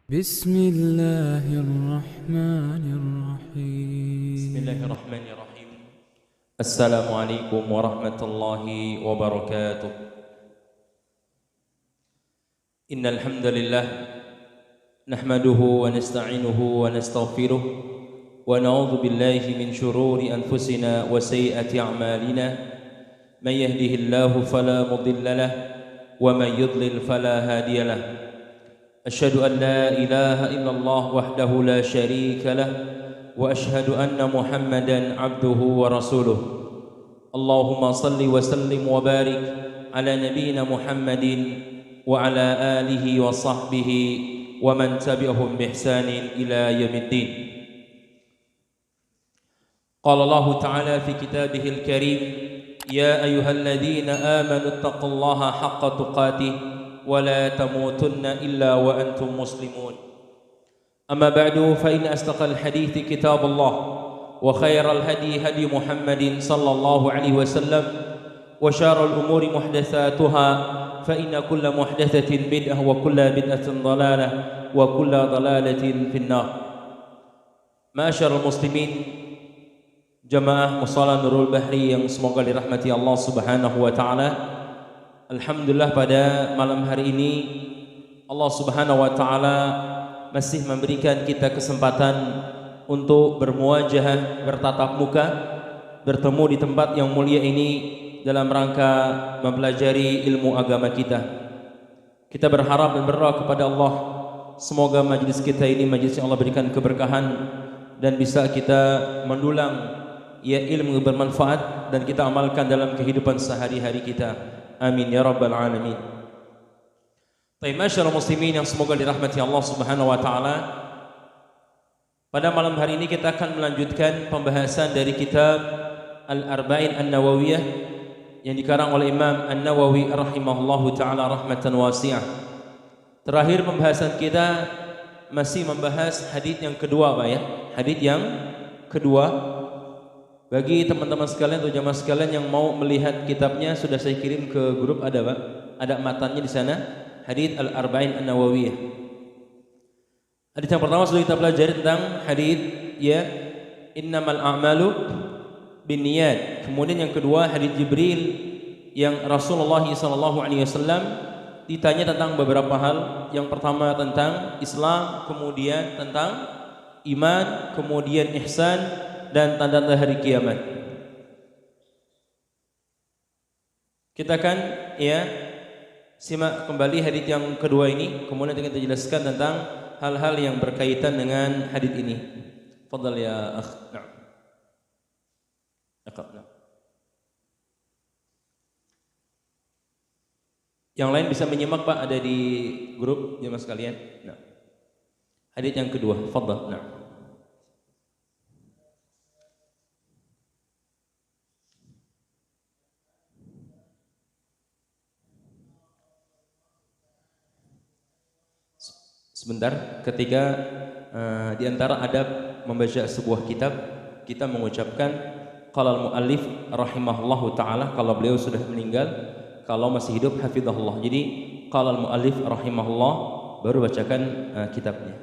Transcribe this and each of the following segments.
بسم الله الرحمن الرحيم بسم الله الرحمن الرحيم. السلام عليكم ورحمة الله وبركاته. إن الحمد لله نحمده ونستعينه ونستغفره ونعوذ بالله من شرور أنفسنا وسيئات أعمالنا. من يهده الله فلا مضل له ومن يضلل فلا هادي له. أشهد أن لا إله إلا الله وحده لا شريك له وأشهد أن محمدا عبده ورسوله. اللهم صل وسلم وبارك على نبينا محمد وعلى آله وصحبه ومن تبعهم بإحسان إلى يوم الدين. قال الله تعالى في كتابه الكريم: يا أيها الذين آمنوا اتقوا الله حق تقاته ولا تموتن إلا وأنتم مسلمون. أما بعد فإن أصدق الحديث كتاب الله وخير الهدي هدي محمد صلى الله عليه وسلم وشر الأمور محدثاتها فإن كل محدثة بدعة وكل بدعة ضلالة وكل ضلالة في النار. Ma'asyiral muslimin, jamaah Musalla Nurul Bahri yang semoga dirahmati Allah Subhanahu wa taala. Alhamdulillah, pada malam hari ini Allah Subhanahu wa taala masih memberikan kita kesempatan untuk bermuajahah, bertatap muka, bertemu di tempat yang mulia ini dalam rangka mempelajari ilmu agama kita. Kita berharap dan berdoa kepada Allah, semoga majlis kita ini majlis yang Allah berikan keberkahan dan bisa kita mendulang ilmu bermanfaat dan kita amalkan dalam kehidupan sehari-hari kita. Amin ya rabbal alamin. Baik, masyaallah muslimin yang semoga dirahmati Allah Subhanahu wa taala. Pada malam hari ini kita akan melanjutkan pembahasan dari kitab Al-Arba'in An-Nawawiyah yang dikarang oleh Imam An-Nawawi rahimahullahu taala rahmatan wasi'ah. Terakhir pembahasan kita masih membahas hadis yang kedua, Pak ya. Hadis yang kedua. Bagi teman-teman sekalian atau jamaah sekalian yang mau melihat kitabnya, sudah saya kirim ke grup, ada Pak, ada matannya di sana. Hadits Al-Arba'in An-Nawawiyah. Hadits yang pertama sudah kita pelajari tentang hadits ya innamal a'malu binniyat. Kemudian yang kedua hadits Jibril yang Rasulullah SAW ditanya tentang beberapa hal. Yang pertama tentang Islam, kemudian tentang iman, kemudian ihsan dan tanda-tanda hari kiamat. Kita akan simak kembali hadits yang kedua ini, kemudian kita jelaskan tentang hal-hal yang berkaitan dengan hadits ini. Fadhal ya akh. Na'am. Na'am. Yang lain bisa menyimak Pak, ada di grup jemaah sekalian. Nah. Hadits yang kedua, fadhal. Na'am. Sebentar, ketika di antara adab membaca sebuah kitab, kita mengucapkan qala al-muallif rahimahullahu taala kalau beliau sudah meninggal, kalau masih hidup hafizahullah. Jadi qala al-muallif rahimahullah, baru bacakan kitabnya.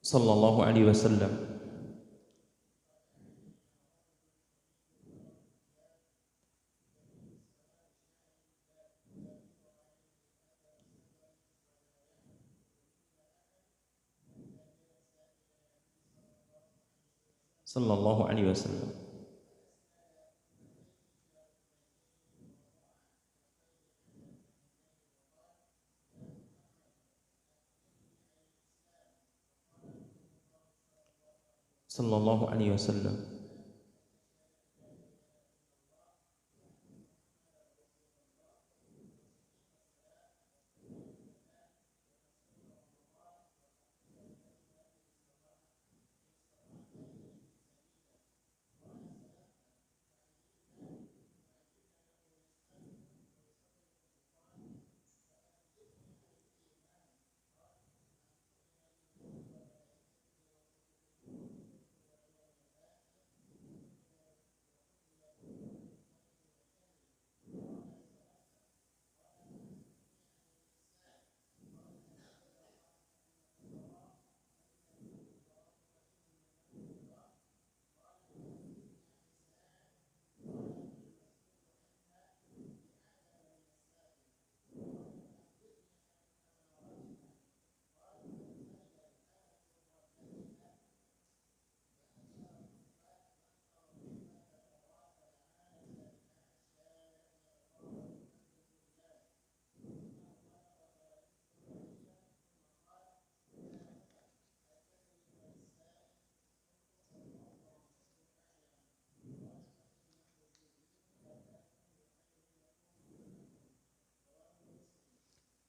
Sallallahu alaihi wasallam. Sallallahu alaihi wasallam. Sallallahu alaihi wasallam.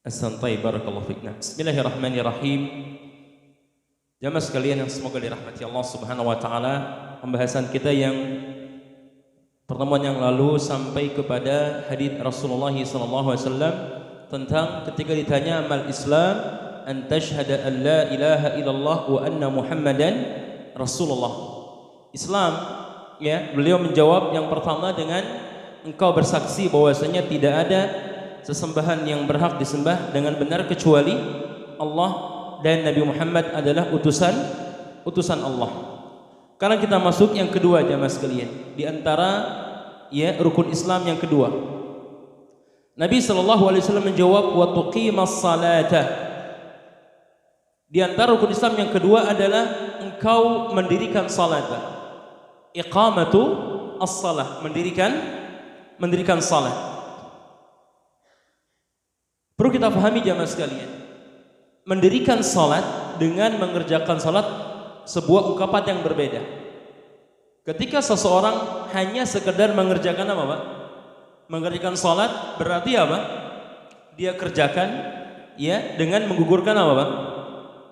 As-santai barakallahu fikna. Bismillahirrahmanirrahim. Jamaah sekalian yang semoga dirahmati Allah Subhanahu wa taala, pembahasan kita yang pertemuan yang lalu sampai kepada hadits Rasulullah sallallahu alaihi wasallam tentang ketika ditanya amal Islam, an tashhada an la ilaha illallah wa anna Muhammadan Rasulullah. Islam, ya, beliau menjawab yang pertama dengan engkau bersaksi bahwasanya tidak ada sesembahan yang berhak disembah dengan benar kecuali Allah dan Nabi Muhammad adalah utusan Allah. Karena kita masuk yang kedua jamaah sekalian, di antara ya rukun Islam yang kedua. Nabi sallallahu alaihi wasallam menjawab wa tuqimas salata. Di antara rukun Islam yang kedua adalah engkau mendirikan salat. Iqamatu as-salah, mendirikan salat. Perlu kita pahami jamaah sekalian, mendirikan salat dengan mengerjakan salat sebuah ungkapan yang berbeda. Ketika seseorang hanya sekedar mengerjakan apa Pak? Mengerjakan salat berarti apa? Dia kerjakan ya dengan menggugurkan apa Pak?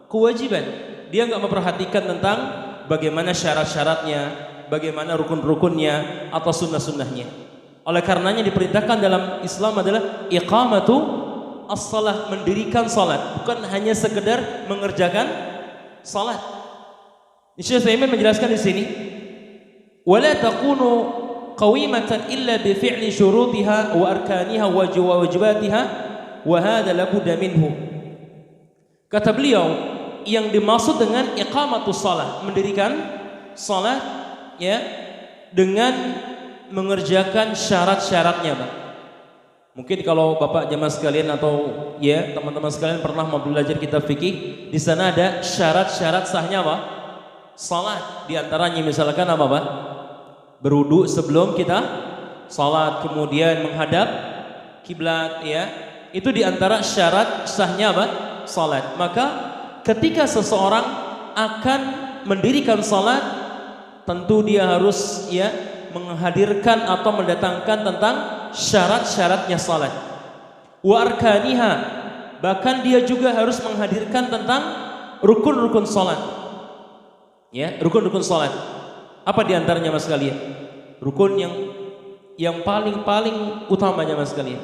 Kewajiban. Dia enggak memperhatikan tentang bagaimana syarat-syaratnya, bagaimana rukun-rukunnya atau sunnah-sunnahnya. Oleh karenanya diperintahkan dalam Islam adalah iqamatu as-salah, mendirikan salat, bukan hanya sekedar mengerjakan salat. Syekh Utsaimin menjelaskan di sini, wala takunu qawimatan illa bi fi'li syurutiha wa arkaniha wa wajibatiha wa hadha la budda minhu. Kata beliau, yang dimaksud dengan iqamatus salah, mendirikan salat ya dengan mengerjakan syarat-syaratnya, Pak. Mungkin kalau Bapak jamaah sekalian atau ya teman-teman sekalian pernah mau belajar kitab fikih, di sana ada syarat-syarat sahnya apa? Salat. Di antaranya misalkan apa Pak? Berwudu sebelum kita salat, kemudian menghadap kiblat ya. Itu di antara syarat sahnya apa? Salat. Maka ketika seseorang akan mendirikan salat, tentu dia harus ya menghadirkan atau mendatangkan tentang syarat-syaratnya salat. Wa arkaniha, bahkan dia juga harus menghadirkan tentang rukun-rukun salat. Ya, rukun-rukun salat. Apa di antaranya Mas sekalian? Rukun yang paling utamanya Mas sekalian.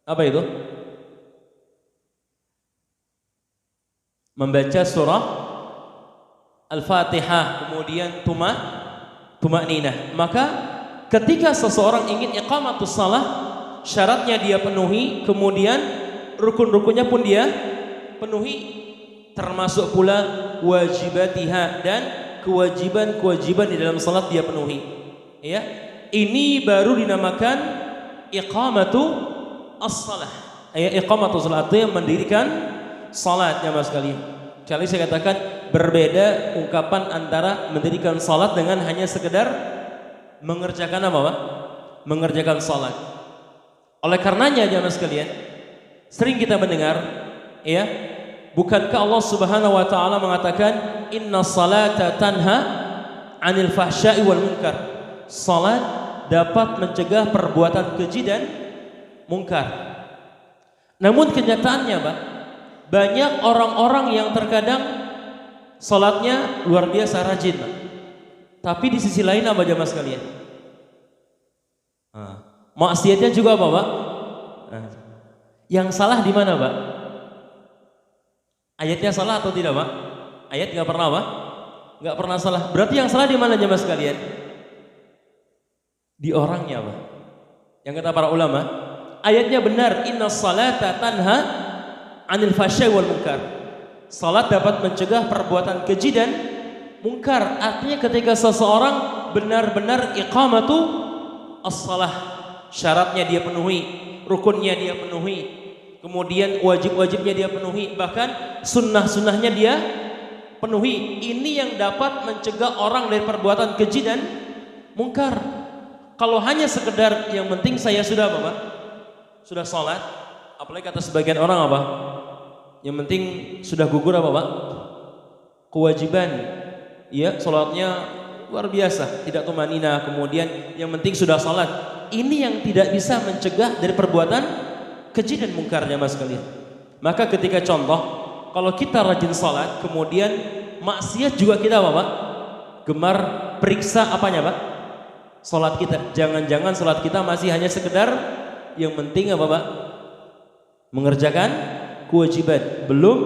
Apa itu? Membaca surah Al-Fatihah, kemudian tumakninah. Maka ketika seseorang ingin iqamatus salah, syaratnya dia penuhi, kemudian rukun-rukunnya pun dia penuhi, termasuk pula wajibatiha, dan kewajiban-kewajiban di dalam salat dia penuhi. Ya, ini baru dinamakan iqamatu as-salah. Ya, iqamatu salat itu yang mendirikan salatnya Mas sekalian. Kali saya katakan berbeda ungkapan antara mendirikan salat dengan hanya sekedar mengerjakan apa Pak? Mengerjakan salat. Oleh karenanya jamaah sekalian, sering kita mendengar ya, bukankah Allah Subhanahu wa taala mengatakan inna salata tanha 'anil fahsya'i wal munkar. Salat dapat mencegah perbuatan keji dan mungkar. Namun kenyataannya Pak, banyak orang-orang yang terkadang salatnya luar biasa rajin Pak. Tapi di sisi lain apa jamaah sekalian? Maksiatnya juga apa Pak? Yang salah di mana Pak? Ayatnya salah atau tidak Pak? Ayat nggak pernah Pak? Nggak pernah salah. Berarti yang salah di mana jamaah sekalian? Di orangnya Pak. Yang kata para ulama, ayatnya benar, inna salata tanha 'anil fahsya'i wal munkar. Salat dapat mencegah perbuatan keji dan mungkar. Artinya ketika seseorang benar-benar iqamatu as-salah, syaratnya dia penuhi, rukunnya dia penuhi, kemudian wajib-wajibnya dia penuhi, bahkan sunnah-sunnahnya dia penuhi. Ini yang dapat mencegah orang dari perbuatan keji dan mungkar. Kalau hanya sekedar yang penting saya sudah apa Pak? Sudah salat, apalagi kata sebagian orang apa? Yang penting sudah gugur apa Pak? Kewajiban. Ya, salatnya luar biasa, tidak tumanina, kemudian yang penting sudah salat. Ini yang tidak bisa mencegah dari perbuatan keji dan mungkarnya mas kalian. Maka ketika contoh, kalau kita rajin salat, kemudian maksiat juga kita apa Pak? Gemar periksa apanya Pak? Salat kita. Jangan-jangan salat kita masih hanya sekedar yang penting apa Pak? Mengerjakan kewajiban, belum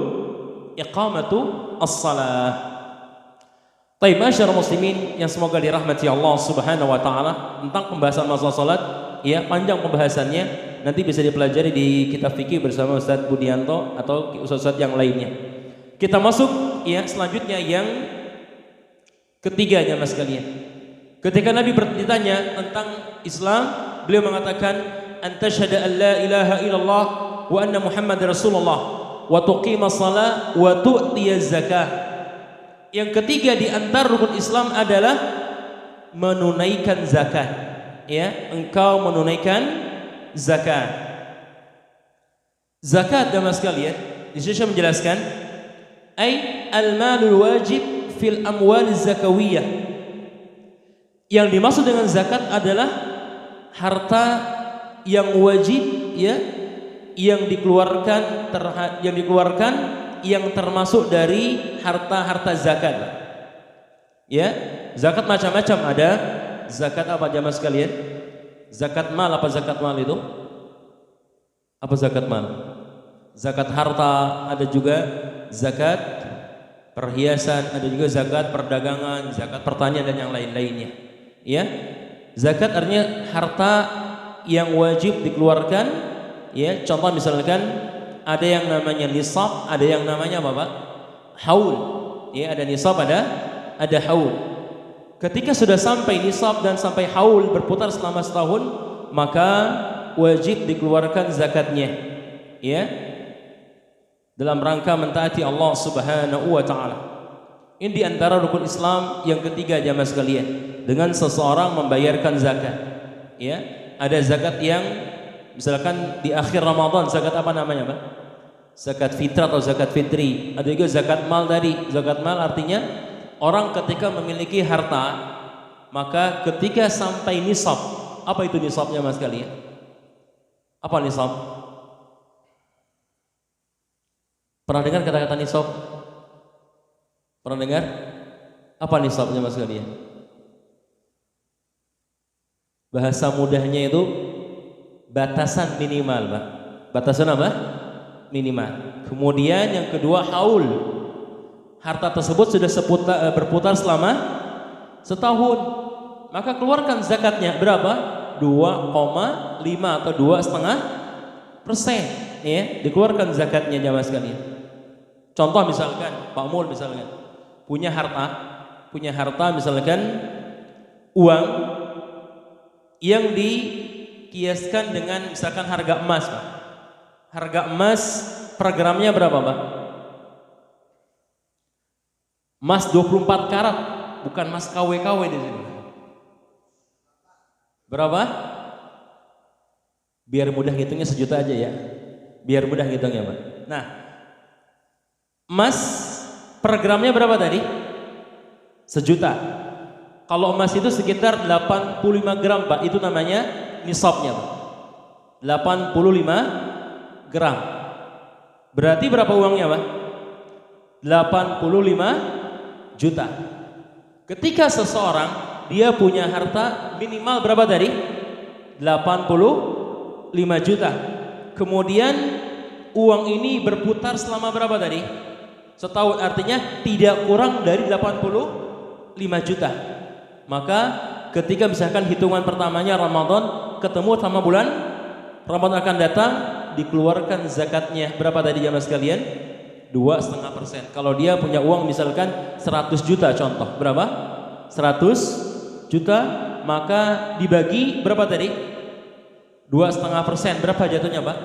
iqamatu as-salah. Baik, masyarakat muslimin yang semoga dirahmati Allah Subhanahu wa taala, tentang pembahasan masalah salat, ya panjang pembahasannya, nanti bisa dipelajari di kitab fikih bersama Ustaz Budianto atau ustaz-ustaz yang lainnya. Kita masuk ya selanjutnya yang ketiganya mas kalian. Ketika Nabi ditanya tentang Islam, beliau mengatakan antashhada an la ilaha illallah wa anna Muhammadar Rasulullah wa tuqimas shalah wa tu'tiyaz zakah. Yang ketiga di antara rukun Islam adalah menunaikan zakat. Ya, engkau menunaikan zakat. Zakat damas sekalian, di sini saya menjelaskan ai al-malul wajib fil amwal zakawiyah. Yang dimaksud dengan zakat adalah harta yang wajib ya, yang dikeluarkan yang termasuk dari harta-harta zakat. Ya, zakat macam-macam ada. Zakat apa jamaah sekalian? Zakat mal apa zakat mal itu? Apa zakat mal? Zakat harta, ada juga zakat perhiasan, ada juga zakat perdagangan, zakat pertanian dan yang lain-lainnya. Ya. Zakat artinya harta yang wajib dikeluarkan, ya. Contoh misalkan ada yang namanya nisab, ada yang namanya apa Pak? Haul. Ya, ada nisab, ada haul. Ketika sudah sampai nisab dan sampai haul berputar selama setahun, maka wajib dikeluarkan zakatnya. Ya. Dalam rangka mentaati Allah Subhanahu wa taala. Ini di antara rukun Islam yang ketiga jamaah sekalian, dengan seseorang membayarkan zakat. Ya, ada zakat yang misalkan di akhir Ramadan, zakat apa namanya Pak? Zakat fitrah atau zakat fitri. Ada juga zakat mal tadi. Zakat mal artinya orang ketika memiliki harta, maka ketika sampai nisab. Apa itu nisabnya mas kalian? Apa nisab? Pernah dengar kata-kata nisab? Pernah dengar? Apa nisabnya mas kalian? Bahasa mudahnya itu batasan minimal Pak. Batasan apa? Minimal. Kemudian yang kedua haul. Harta tersebut sudah berputar selama setahun, maka keluarkan zakatnya berapa? 2,5 atau 2,5%. Ya, dikeluarkan zakatnya jamaah sekalian. Contoh misalkan Pak Mul misalkan punya harta misalkan uang yang dikiaskan dengan misalkan harga emas Pak. Harga emas per gramnya berapa Pak? Emas 24 karat, bukan emas KW-KW di sini. Berapa? Biar mudah ngitungnya 1 juta aja ya. Biar mudah ngitungnya Pak. Nah, emas per gramnya berapa tadi? 1 juta. Kalau emas itu sekitar 85 gram Pak, itu namanya nisabnya Pak. 85 gram. Berarti berapa uangnya Pak? 85 juta. Ketika seseorang dia punya harta minimal berapa tadi? 85 juta. Kemudian uang ini berputar selama berapa tadi? Setahun, artinya tidak kurang dari 85 juta. Maka ketika misalkan hitungan pertamanya Ramadan ketemu sama bulan Ramadan akan datang, dikeluarkan zakatnya berapa tadi jamaah sekalian? 2,5%. Kalau dia punya uang misalkan 100 juta contoh, berapa? 100 juta, maka dibagi berapa tadi? 2,5%. Berapa jatuhnya Pak?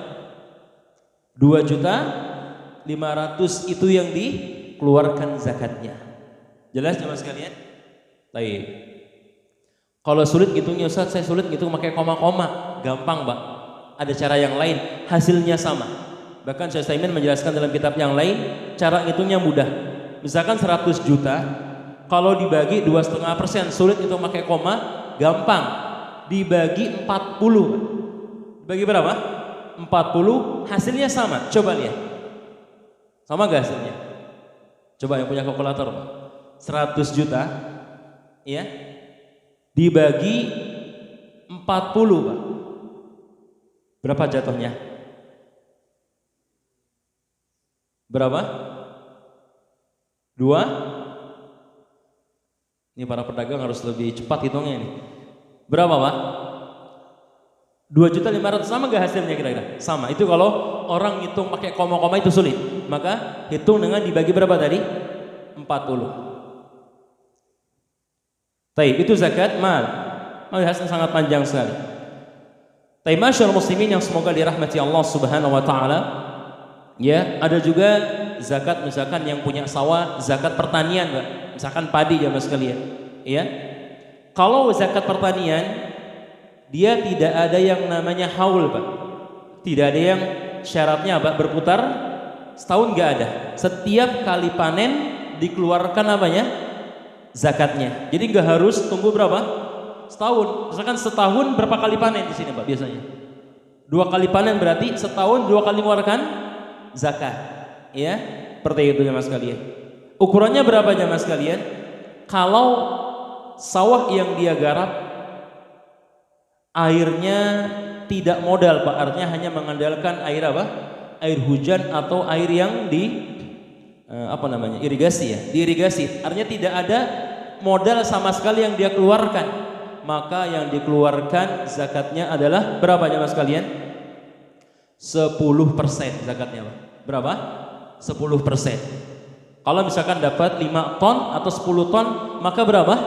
2.500.000 itu yang dikeluarkan zakatnya. Jelas jemaah sekalian? Baik. Kalau sulit hitungnya Ustaz, saya sulit hitung pakai koma-koma. Gampang Pak. Ada cara yang lain, hasilnya sama. Bahkan Syekh Utsaimin menjelaskan dalam kitab yang lain, cara hitungnya mudah. Misalkan 100 juta, kalau dibagi 2,5%, sulit itu pakai koma, gampang. Dibagi 40. Bagi berapa? 40, hasilnya sama. Coba lihat. Sama gak hasilnya? Coba yang punya kalkulator, Pak. 100 juta ya dibagi 40, Pak. Berapa jatuhnya? Berapa? 2? Ini para pedagang harus lebih cepat hitungnya ini. Berapa, Pak? 2.500.000. Sama gak hasilnya kira-kira? Sama. Itu kalau orang hitung pakai koma-koma itu sulit. Maka hitung dengan dibagi berapa tadi? 40. Taib, itu zakat mal. Hasilnya sangat panjang sekali. Taib, masyaallah muslimin yang semoga dirahmati Allah Subhanahu wa taala. Ya, ada juga zakat misalkan yang punya sawah, zakat pertanian, Pak. Misalkan padi ya Mas sekalian. Ya. Kalau zakat pertanian dia tidak ada yang namanya haul, Pak. Tidak ada yang syaratnya, Pak, berputar setahun, nggak ada. Setiap kali panen dikeluarkan apanya? Zakatnya. Jadi nggak harus tunggu berapa? Setahun. Misalkan setahun berapa kali panen di sini, Pak, biasanya? 2 kali panen, berarti setahun 2 kali mengeluarkan zakat. Ya, seperti itu ya Mas sekalian. Ukurannya berapa ya Mas sekalian? Kalau sawah yang dia garap airnya tidak modal, Pak, artinya hanya mengandalkan air apa? Air hujan atau air yang irigasi ya, diirigasi. Artinya tidak ada modal sama sekali yang dia keluarkan. Maka yang dikeluarkan zakatnya adalah berapa ya Mas kalian? 10% zakatnya, Pak. Berapa? 10%. Kalau misalkan dapat 5 ton atau 10 ton, maka berapa?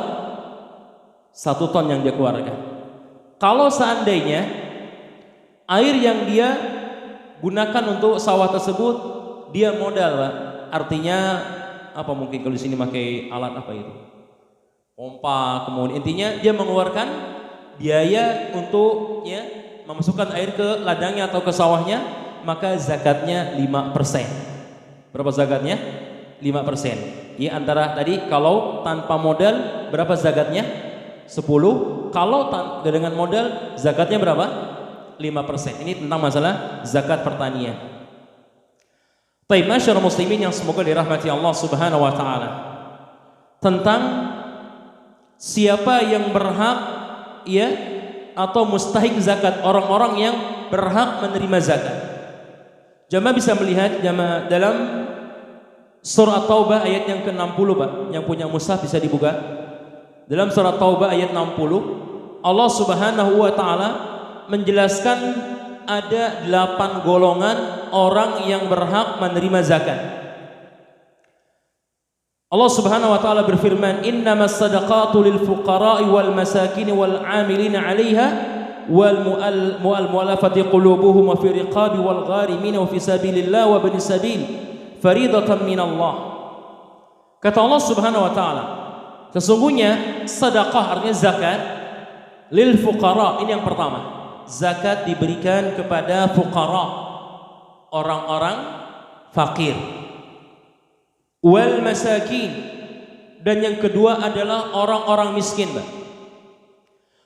1 ton yang dia keluarkan. Kalau seandainya air yang dia gunakan untuk sawah tersebut dia modal, Pak. Artinya apa, mungkin kalau di sini pakai alat apa itu? Pompa, kemudian intinya dia mengeluarkan biaya untuk ya memasukkan air ke ladangnya atau ke sawahnya, maka zakatnya 5%. Berapa zakatnya? 5%. Ya, antara tadi kalau tanpa modal berapa zakatnya? 10. Kalau dengan modal zakatnya berapa? 5%. Ini tentang masalah zakat pertanian. Baik, masyarakat muslimin yang semoga dirahmati Allah Subhanahu wa taala. Tentang siapa yang berhak ya atau mustahik zakat, orang-orang yang berhak menerima zakat. Jamaah bisa melihat jamaah dalam surah Taubah ayat yang ke-60, Pak. Yang punya mushaf bisa dibuka. Dalam surah Taubah ayat 60, Allah Subhanahu wa taala menjelaskan ada 8 golongan orang yang berhak menerima zakat. Allah Subhanahu wa taala berfirman, "Innamas shadaqatu lil fuqara'i wal masakin wal 'amilina 'alaiha wal mu'allafati qulubuhum wa fi riqabi wal gharimin wa fi sabilillah wa ibnis sabil faridatan minallah." Kata Allah Subhanahu wa taala, sesungguhnya sedekah artinya zakat lil fuqara, ini yang pertama. Zakat diberikan kepada fuqara, orang-orang fakir. Wal masakin, dan yang kedua adalah orang-orang miskin, Pak.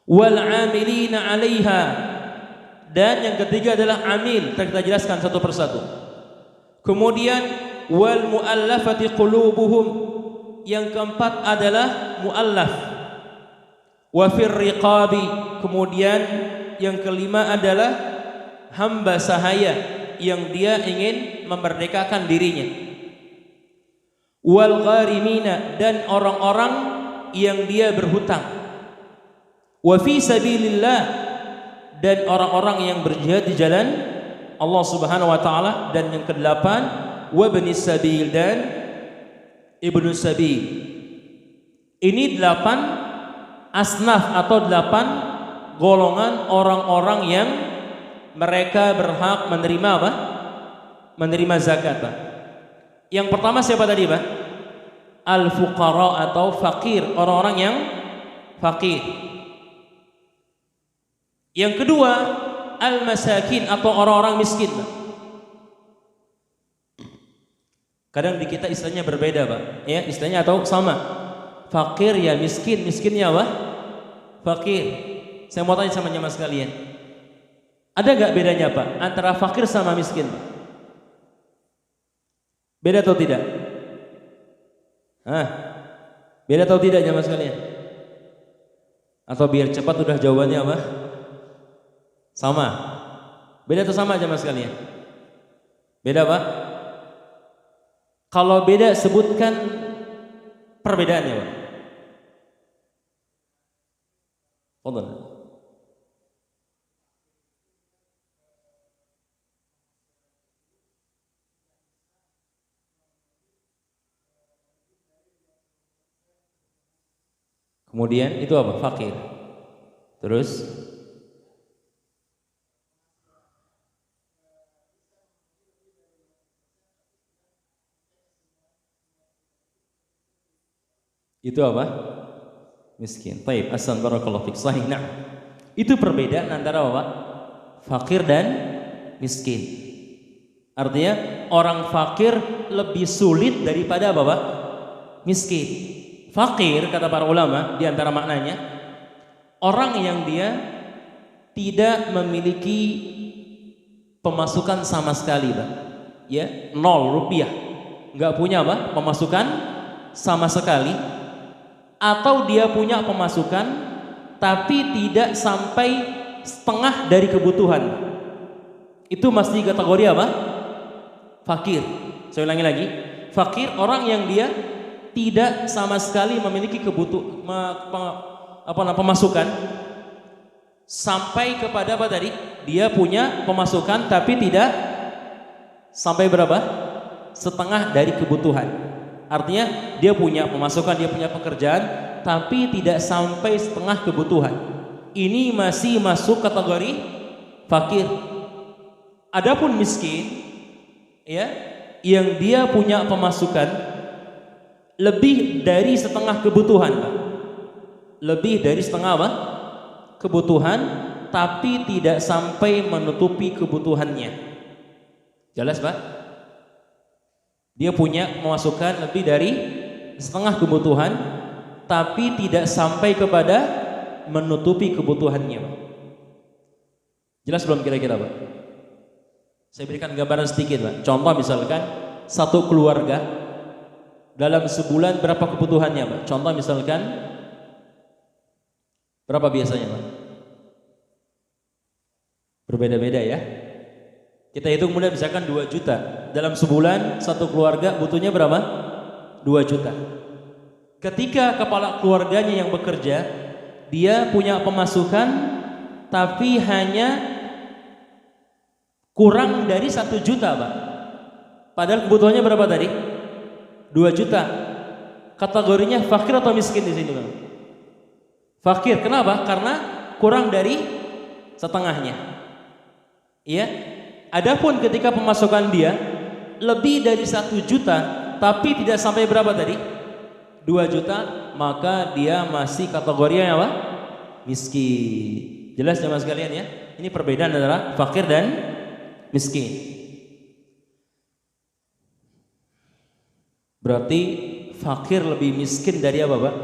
Wal 'amilina 'alaiha, dan yang ketiga adalah amil, kita jelaskan satu persatu. Kemudian wal mu'allafati qulubuhum, yang keempat adalah mu'allaf. Wa fir riqabi, kemudian yang kelima adalah hamba sahaya yang dia ingin memerdekakan dirinya. Wal gharimina, dan orang-orang yang dia berhutang. Wa fi sabilillah, dan orang-orang yang berjihad di jalan Allah Subhanahu wa taala. Dan yang kedelapan wa ibnis sabil, dan ibnu sabil. Ini 8 asnaf atau 8 golongan orang-orang yang mereka berhak menerima apa? Menerima zakat, Pak. Yang pertama siapa tadi, Pak? Al-fuqara atau fakir, orang-orang yang fakir. Yang kedua, al-masakin atau orang-orang miskin, Pak. Kadang di kita istilahnya berbeda, Pak. Ya, istilahnya atau sama. Fakir ya miskin, miskinnya apa? Fakir. Saya mau tanya sama jemaah sekalian. Ada nggak bedanya Pak antara fakir sama miskin? Beda atau tidak? Beda atau tidak jamaah sekalian? Atau biar cepat udah jawabannya apa? Sama. Beda atau sama jamaah sekalian? Beda Pak? Kalau beda sebutkan perbedaannya Pak. Fadhal. Kemudian itu apa? Fakir. Terus itu apa? Miskin. Baik, ahsan barakallahu fik. Sahih. Nah, itu perbedaan antara apa? Fakir dan miskin. Artinya orang fakir lebih sulit daripada apa, Pak? Miskin. Fakir kata para ulama di antara maknanya orang yang dia tidak memiliki pemasukan sama sekali, Pak. Ya, 0 rupiah. Enggak punya apa? Pemasukan sama sekali, atau dia punya pemasukan tapi tidak sampai setengah dari kebutuhan. Itu masih kategori apa? Fakir. Saya ulangi lagi. Fakir orang yang dia tidak sama sekali memiliki pemasukan sampai kepada apa tadi? Dia punya pemasukan tapi tidak sampai berapa? Setengah dari kebutuhan. Artinya dia punya pemasukan, dia punya pekerjaan tapi tidak sampai setengah kebutuhan. Ini masih masuk kategori fakir. Adapun miskin, ya, yang dia punya pemasukan lebih dari setengah kebutuhan, Pak. Lebih dari setengah apa? Kebutuhan, tapi tidak sampai menutupi kebutuhannya. Jelas, Pak? Dia punya pemasukan lebih dari setengah kebutuhan, tapi tidak sampai kepada menutupi kebutuhannya, Pak. Jelas belum kira-kira, Pak? Saya berikan gambaran sedikit, Pak. Contoh misalkan satu keluarga dalam sebulan berapa kebutuhannya, Pak? Contoh misalkan berapa biasanya, Pak? Berbeda-beda ya. Kita hitung mulai misalkan 2 juta. Dalam sebulan satu keluarga butuhnya berapa? 2 juta. Ketika kepala keluarganya yang bekerja, dia punya pemasukan tapi hanya kurang dari 1 juta, Pak. Padahal kebutuhannya berapa tadi? 2 juta. Kategorinya fakir atau miskin di sini, Bang? Fakir. Kenapa? Karena kurang dari setengahnya. Iya. Adapun ketika pemasukan dia lebih dari 1 juta tapi tidak sampai berapa tadi? 2 juta, maka dia masih kategorinya apa? Miskin. Jelas jemaah sekalian ya? Ini perbedaan antara fakir dan miskin. Berarti fakir lebih miskin dari apa, Pak?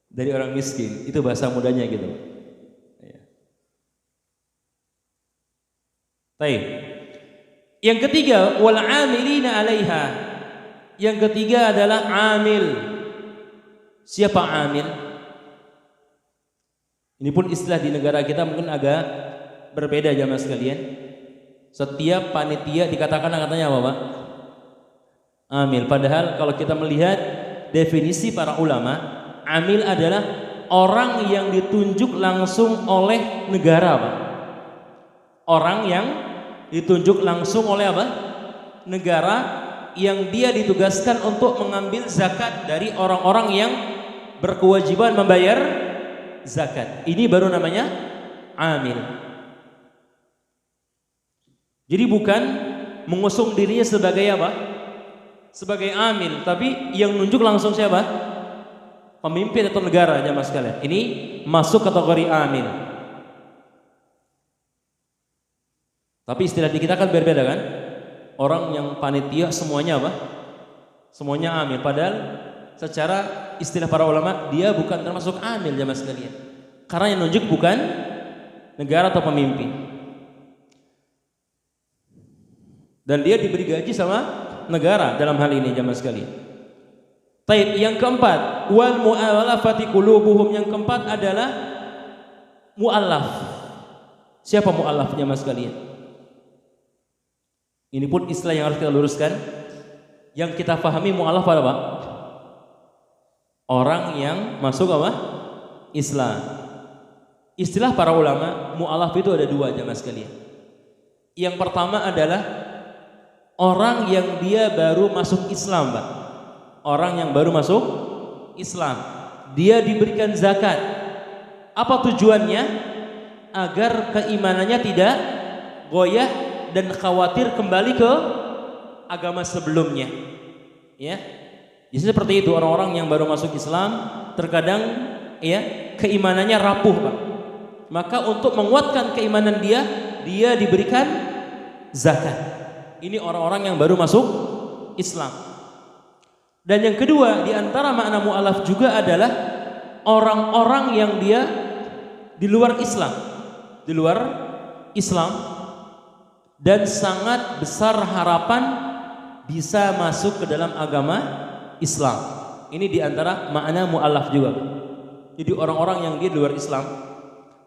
Dari orang miskin. Itu bahasa mudanya gitu. Ya. Baik. Yang ketiga, wal 'amilina 'alaiha. Yang ketiga adalah amil. Siapa amil? Ini pun istilah di negara kita mungkin agak berbeda jamaah sekalian. Setiap panitia dikatakan katanya apa, Pak? Amil. Padahal kalau kita melihat definisi para ulama, amil adalah orang yang ditunjuk langsung oleh negara, Pak. Orang yang ditunjuk langsung oleh apa? Negara, yang dia ditugaskan untuk mengambil zakat dari orang-orang yang berkewajiban membayar zakat. Ini baru namanya amil. Jadi bukan mengusung dirinya sebagai apa? Sebagai amil, tapi yang nunjuk langsung siapa? Pemimpin atau negara, jamaah sekalian. Ini masuk kategori amil. Tapi istilah di kita kan berbeda kan? Orang yang panitia semuanya apa? Semuanya amil. Padahal secara istilah para ulama dia bukan termasuk amil jamaah sekalian. Karena yang nunjuk bukan negara atau pemimpin. Dan dia diberi gaji sama negara dalam hal ini jamaah sekalian. Taib, yang keempat, wal mu'allafati qulubuhum, yang keempat adalah mu'allaf. Siapa mu'allaf jamaah sekalian? Ini pun istilah yang harus kita luruskan. Yang kita pahami mu'allaf apa? Orang yang masuk apa? Islam. Istilah para ulama, mu'allaf itu ada dua jamaah sekalian. Yang pertama adalah orang yang dia baru masuk Islam, Pak. Orang yang baru masuk Islam, dia diberikan zakat. Apa tujuannya? Agar keimanannya tidak goyah dan khawatir kembali ke agama sebelumnya. Ya. Jadi seperti itu, orang-orang yang baru masuk Islam terkadang ya keimanannya rapuh, Pak. Maka untuk menguatkan keimanan dia diberikan zakat. Ini orang-orang yang baru masuk Islam. Dan yang kedua, di antara makna mu'alaf juga adalah orang-orang yang dia di luar Islam. Di luar Islam dan sangat besar harapan bisa masuk ke dalam agama Islam. Ini di antara makna mu'alaf juga. Jadi orang-orang yang dia di luar Islam,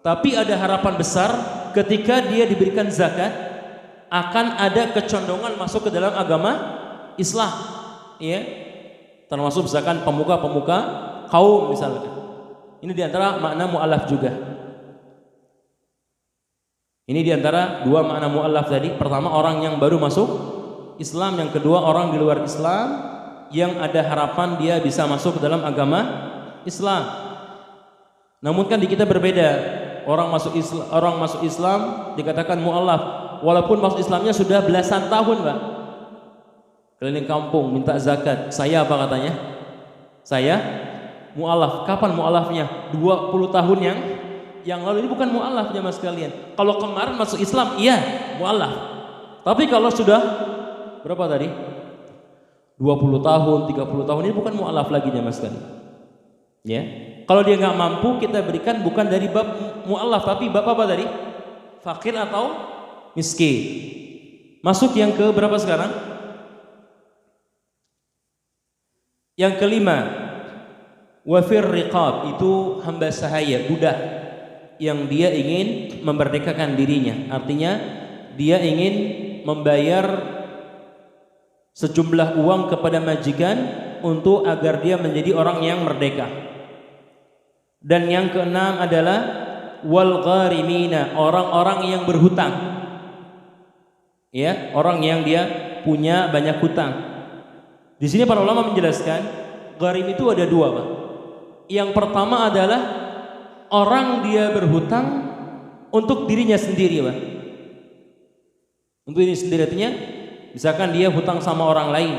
tapi ada harapan besar ketika dia diberikan zakat akan ada kecondongan masuk ke dalam agama Islam. Ya. Termasuk misalkan pemuka-pemuka kaum misalkan. Ini diantara makna mu'alaf juga. Ini diantara dua makna mu'alaf tadi. Pertama, orang yang baru masuk Islam. Yang kedua, orang di luar Islam yang ada harapan dia bisa masuk ke dalam agama Islam. Namun kan di kita berbeda. Orang masuk Islam dikatakan mu'alaf, walaupun masuk Islamnya sudah belasan tahun, Pak. Keliling kampung minta zakat. Saya apa katanya? Saya mu'alaf. Kapan mu'alafnya? 20 tahun yang lalu. Ini bukan mu'alaf jamaah sekalian. Kalau kemarin masuk Islam, iya mu'alaf. Tapi kalau sudah berapa tadi? 20 tahun, 30 tahun, ini bukan mu'alaf lagi jamaah sekalian. Ya. Kalau dia nggak mampu, kita berikan bukan dari bab mu'alaf, tapi bab apa tadi? Fakir atau miskin. Masuk yang ke berapa sekarang? Yang kelima, wafir riqab, itu hamba sahaya, budak yang dia ingin memerdekakan dirinya. Artinya dia ingin membayar sejumlah uang kepada majikan untuk agar dia menjadi orang yang merdeka. Dan yang keenam adalah wal gharimina, orang-orang yang berhutang. Ya, orang yang dia punya banyak hutang. Di sini para ulama menjelaskan gharim itu ada dua, Pak. Yang pertama adalah orang dia berhutang untuk dirinya sendiri, Pak. Untuk dirinya sendiri, artinya misalkan dia hutang sama orang lain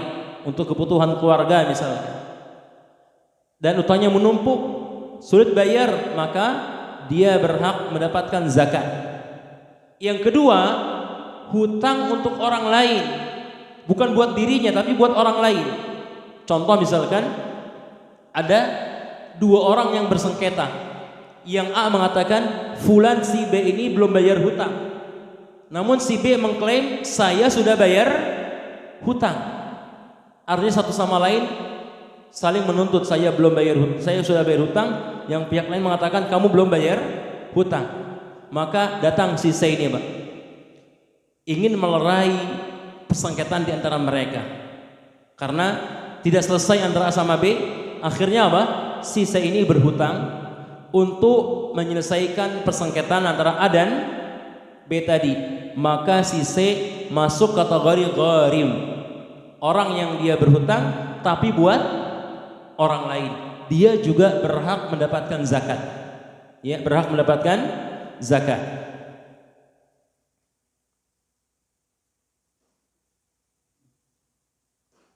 untuk kebutuhan keluarga misalnya. Dan utangnya menumpuk, sulit bayar, maka dia berhak mendapatkan zakat. Yang kedua, hutang untuk orang lain. Bukan buat dirinya tapi buat orang lain. Contoh misalkan ada dua orang yang bersengketa. Yang A mengatakan fulan si B ini belum bayar hutang. Namun si B mengklaim saya sudah bayar hutang. Artinya satu sama lain saling menuntut, saya belum bayar hutang, saya sudah bayar hutang. Yang pihak lain mengatakan kamu belum bayar hutang. Maka datang si C ini, Pak, ingin melerai persengketaan di antara mereka. Karena tidak selesai antara A sama B, akhirnya apa? Si C ini berhutang untuk menyelesaikan persengketaan antara A dan B tadi. Maka si C masuk kategori gharim, orang yang dia berhutang tapi buat orang lain. Dia juga berhak mendapatkan zakat. Ya, berhak mendapatkan zakat.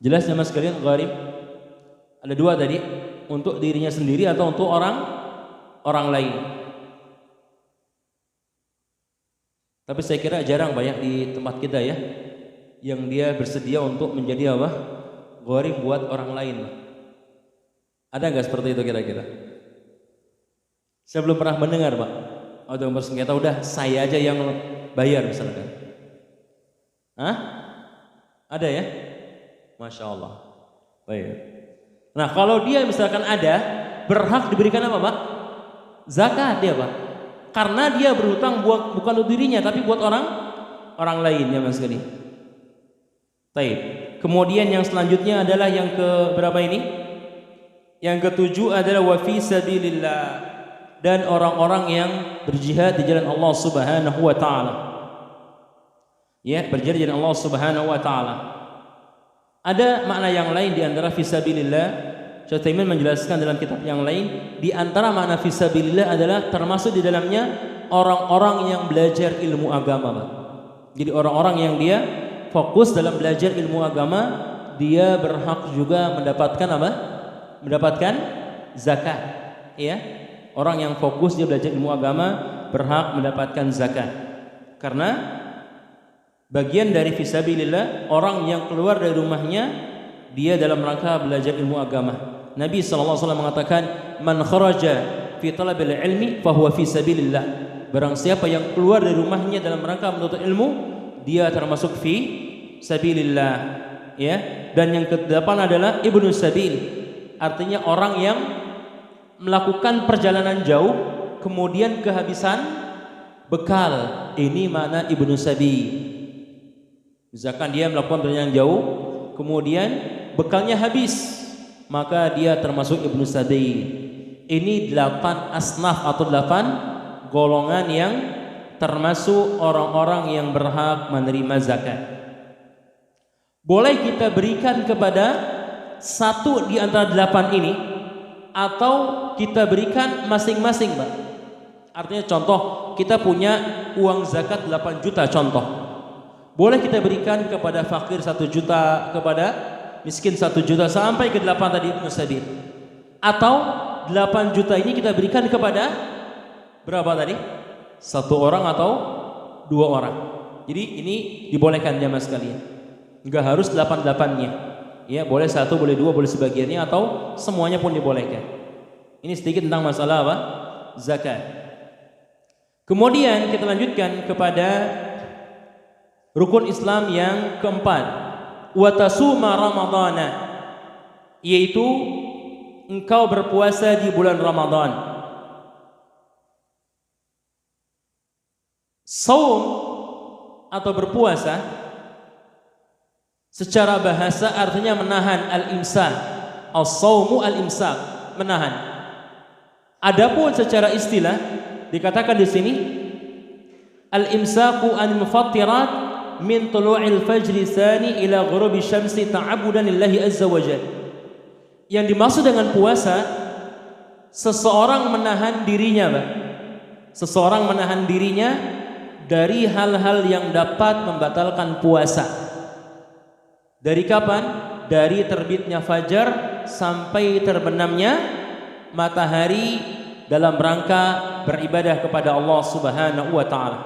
Jelas jamaah sekalian, gharib ada dua tadi, untuk dirinya sendiri atau untuk orang lain. Tapi saya kira jarang banyak di tempat kita ya yang dia bersedia untuk menjadi apa? Gharib buat orang lain. Ada nggak seperti itu kira-kira? Saya belum pernah mendengar, Pak. Atau bersengketa udah saya aja yang bayar misalkan. Hah? Ada ya? Masya Allah. Baik. Nah kalau dia misalkan ada, berhak diberikan apa Pak? Zakat dia Pak. Karena dia berhutang bukan untuk dirinya tapi buat orang lain ya Mas sekali. Baik. Kemudian yang selanjutnya adalah yang ke berapa ini? Yang ketujuh adalah wa fi sabilillah, dan orang-orang yang berjihad di jalan Allah Subhanahu wa taala. Ya, berjihad di jalan Allah Subhanahu wa taala. Ada makna yang lain di antara fi sabilillah. Syekh Taimin menjelaskan dalam kitab yang lain, di antara makna fi sabilillah adalah termasuk di dalamnya orang-orang yang belajar ilmu agama, Pak. Jadi orang-orang yang dia fokus dalam belajar ilmu agama, dia berhak juga mendapatkan apa? Mendapatkan zakat. Ya. Orang yang fokus dia belajar ilmu agama berhak mendapatkan zakat. Karena bagian dari fisabilillah, orang yang keluar dari rumahnya dia dalam rangka belajar ilmu agama. Nabi SAW mengatakan, man kharaja fi talabil ilmi fahuwa fi sabilillah. Barang siapa yang keluar dari rumahnya dalam rangka menuntut ilmu, dia termasuk fi sabilillah. Ya. Dan yang ke-8 adalah ibnu sabil, artinya orang yang melakukan perjalanan jauh kemudian kehabisan bekal. Ini makna ibnu sabil. Misalkan dia melakukan perjalanan jauh kemudian bekalnya habis, maka dia termasuk ibnu sabil. Ini 8 asnaf atau 8 golongan yang termasuk orang-orang yang berhak menerima zakat. Boleh kita berikan kepada satu di antara 8 ini, atau kita berikan masing-masing, Pak. Artinya contoh, kita punya uang zakat 8 juta contoh. Boleh kita berikan kepada fakir 1 juta, kepada miskin 1 juta, sampai ke 8 tadi ibnu sabil. Atau 8 juta ini kita berikan kepada berapa tadi? 1 orang atau 2 orang. Jadi ini dibolehkan jamaah sekalian. Enggak harus 8-8-nya. Ya, boleh 1, boleh 2, boleh sebagiannya, atau semuanya pun dibolehkan. Ini sedikit tentang masalah apa? Zakat. Kemudian kita lanjutkan kepada rukun Islam yang keempat, wa tasuma ramadhana, yaitu engkau berpuasa di bulan Ramadan. Saum atau berpuasa secara bahasa artinya menahan, al-imsak. As-saumu al-imsak, menahan. Adapun secara istilah dikatakan di sini al-imsaku an mufattirat min tulu'il fajri tsani ila ghurubi syamsi ta'abudan lillahi azza wajalla. Yang dimaksud dengan puasa, seseorang menahan dirinya, Pak. Seseorang menahan dirinya dari hal-hal yang dapat membatalkan puasa. Dari kapan? Dari terbitnya fajar sampai terbenamnya matahari dalam rangka beribadah kepada Allah Subhanahu wa taala.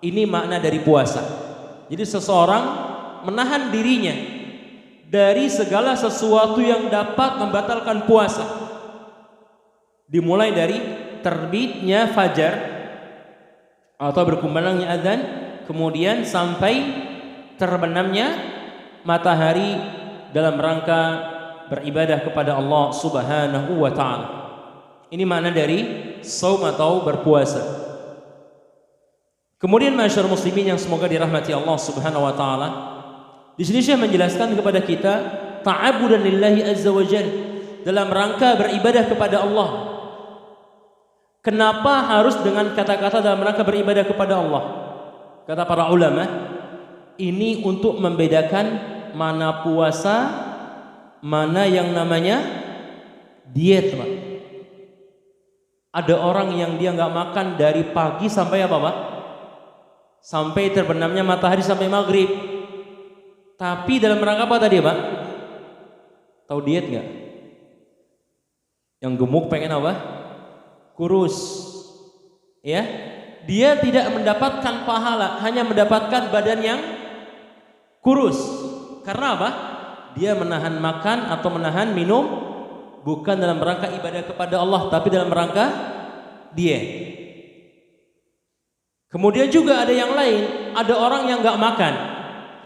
Ini makna dari puasa. Jadi seseorang menahan dirinya dari segala sesuatu yang dapat membatalkan puasa. Dimulai dari terbitnya fajar atau berkumandangnya adzan, kemudian sampai terbenamnya matahari dalam rangka beribadah kepada Allah Subhanahu wa taala. Ini makna dari saum atau berpuasa. Kemudian masyarakat muslimin yang semoga dirahmati Allah Subhanahu wa taala, di sini Syekh menjelaskan kepada kita ta'abudan lillahi azza wajalla, dalam rangka beribadah kepada Allah. Kenapa harus dengan kata-kata dalam rangka beribadah kepada Allah? Kata para ulama, ini untuk membedakan mana puasa, mana yang namanya diet, Pak. Ada orang yang dia nggak makan dari pagi sampai apa, Pak? Sampai terbenamnya matahari sampai maghrib. Tapi dalam rangka apa tadi, Pak? Tahu diet nggak? Yang gemuk pengen apa? Kurus. Ya, dia tidak mendapatkan pahala, hanya mendapatkan badan yang kurus. Karena apa? Dia menahan makan atau menahan minum bukan dalam rangka ibadah kepada Allah, tapi dalam rangka diet. Kemudian juga ada yang lain, ada orang yang nggak makan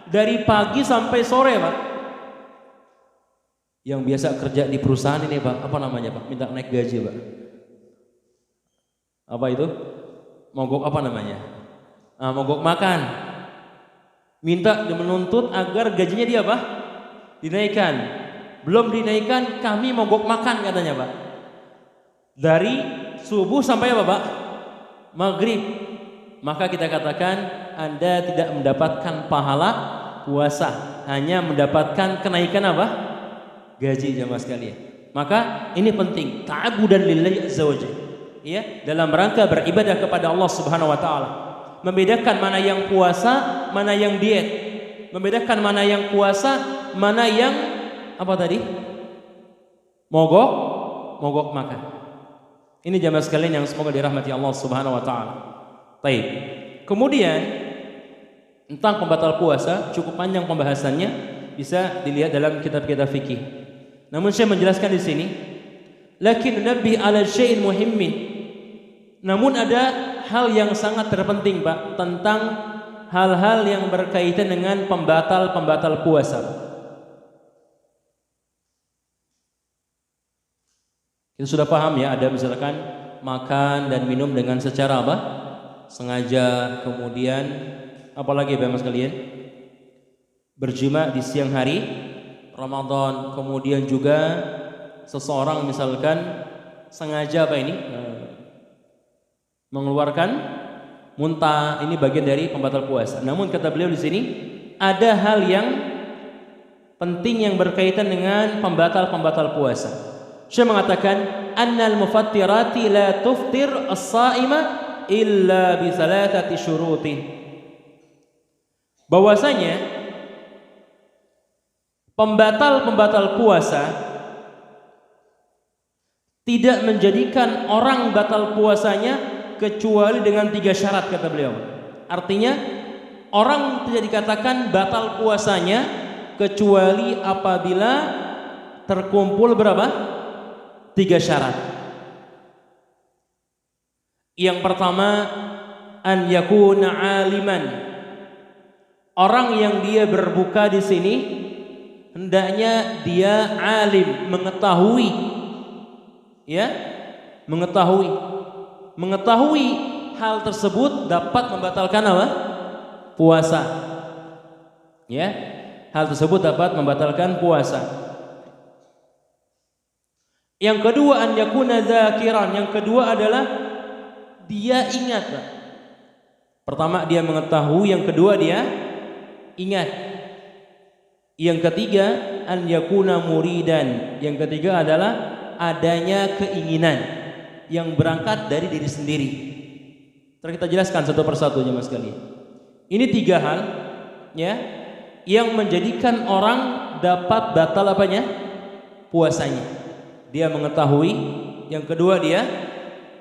dari pagi sampai sore, Pak. Yang biasa kerja di perusahaan ini, Pak, apa namanya, Pak? Minta naik gaji, Pak. Apa itu? Mogok apa namanya? Mogok makan. Minta menuntut agar gajinya dia apa? Dinaikkan. Belum dinaikkan, kami mogok makan katanya, Pak. Dari subuh sampai apa, Pak? Maghrib. Maka kita katakan Anda tidak mendapatkan pahala puasa, hanya mendapatkan kenaikan apa? Gaji, jamaah sekalian. Maka ini penting, ta'abudan lillahi azza wajalla. Ya, dalam rangka beribadah kepada Allah Subhanahu wa taala. Membedakan mana yang puasa, mana yang diet. Membedakan mana yang puasa, mana yang apa tadi? Mogok makan. Ini jamaah sekalian yang semoga dirahmati Allah Subhanahu wa taala. Baik. Kemudian tentang pembatal puasa cukup panjang pembahasannya, bisa dilihat dalam kitab-kitab fikih. Namun saya menjelaskan di sini, lakin nabi ala syai'in muhimmin. Namun ada hal yang sangat terpenting, Pak, tentang hal-hal yang berkaitan dengan pembatal puasa. Kita sudah paham ya, ada misalkan makan dan minum dengan secara apa? Sengaja, kemudian apalagi Bapak sekalian, berjima di siang hari Ramadan, kemudian juga seseorang misalkan sengaja apa ini mengeluarkan muntah, ini bagian dari pembatal puasa. Namun kata beliau di sini ada hal yang penting yang berkaitan dengan pembatal puasa. Syekh mengatakan annal mufattirati la tuftir as-saima illa bi thalathati syurutin. Bahwasanya pembatal puasa tidak menjadikan orang batal puasanya kecuali dengan 3 syarat, kata beliau. Artinya orang tidak dikatakan batal puasanya kecuali apabila terkumpul berapa? 3 syarat. Yang pertama, an yakuna aliman. Orang yang dia berbuka di sini hendaknya dia alim, mengetahui, ya, mengetahui hal tersebut dapat membatalkan apa? Puasa. Ya, hal tersebut dapat membatalkan puasa. Yang kedua, an yakuna dzakiran. Yang kedua adalah dia ingat. Pertama dia mengetahui, yang kedua dia ingat. Yang ketiga, an yakuna muridan. Yang ketiga adalah adanya keinginan yang berangkat dari diri sendiri. Terus kita jelaskan satu persatu ya Mas sekalian. Ini 3 hal ya yang menjadikan orang dapat batal apanya? Puasanya. Dia mengetahui, yang kedua dia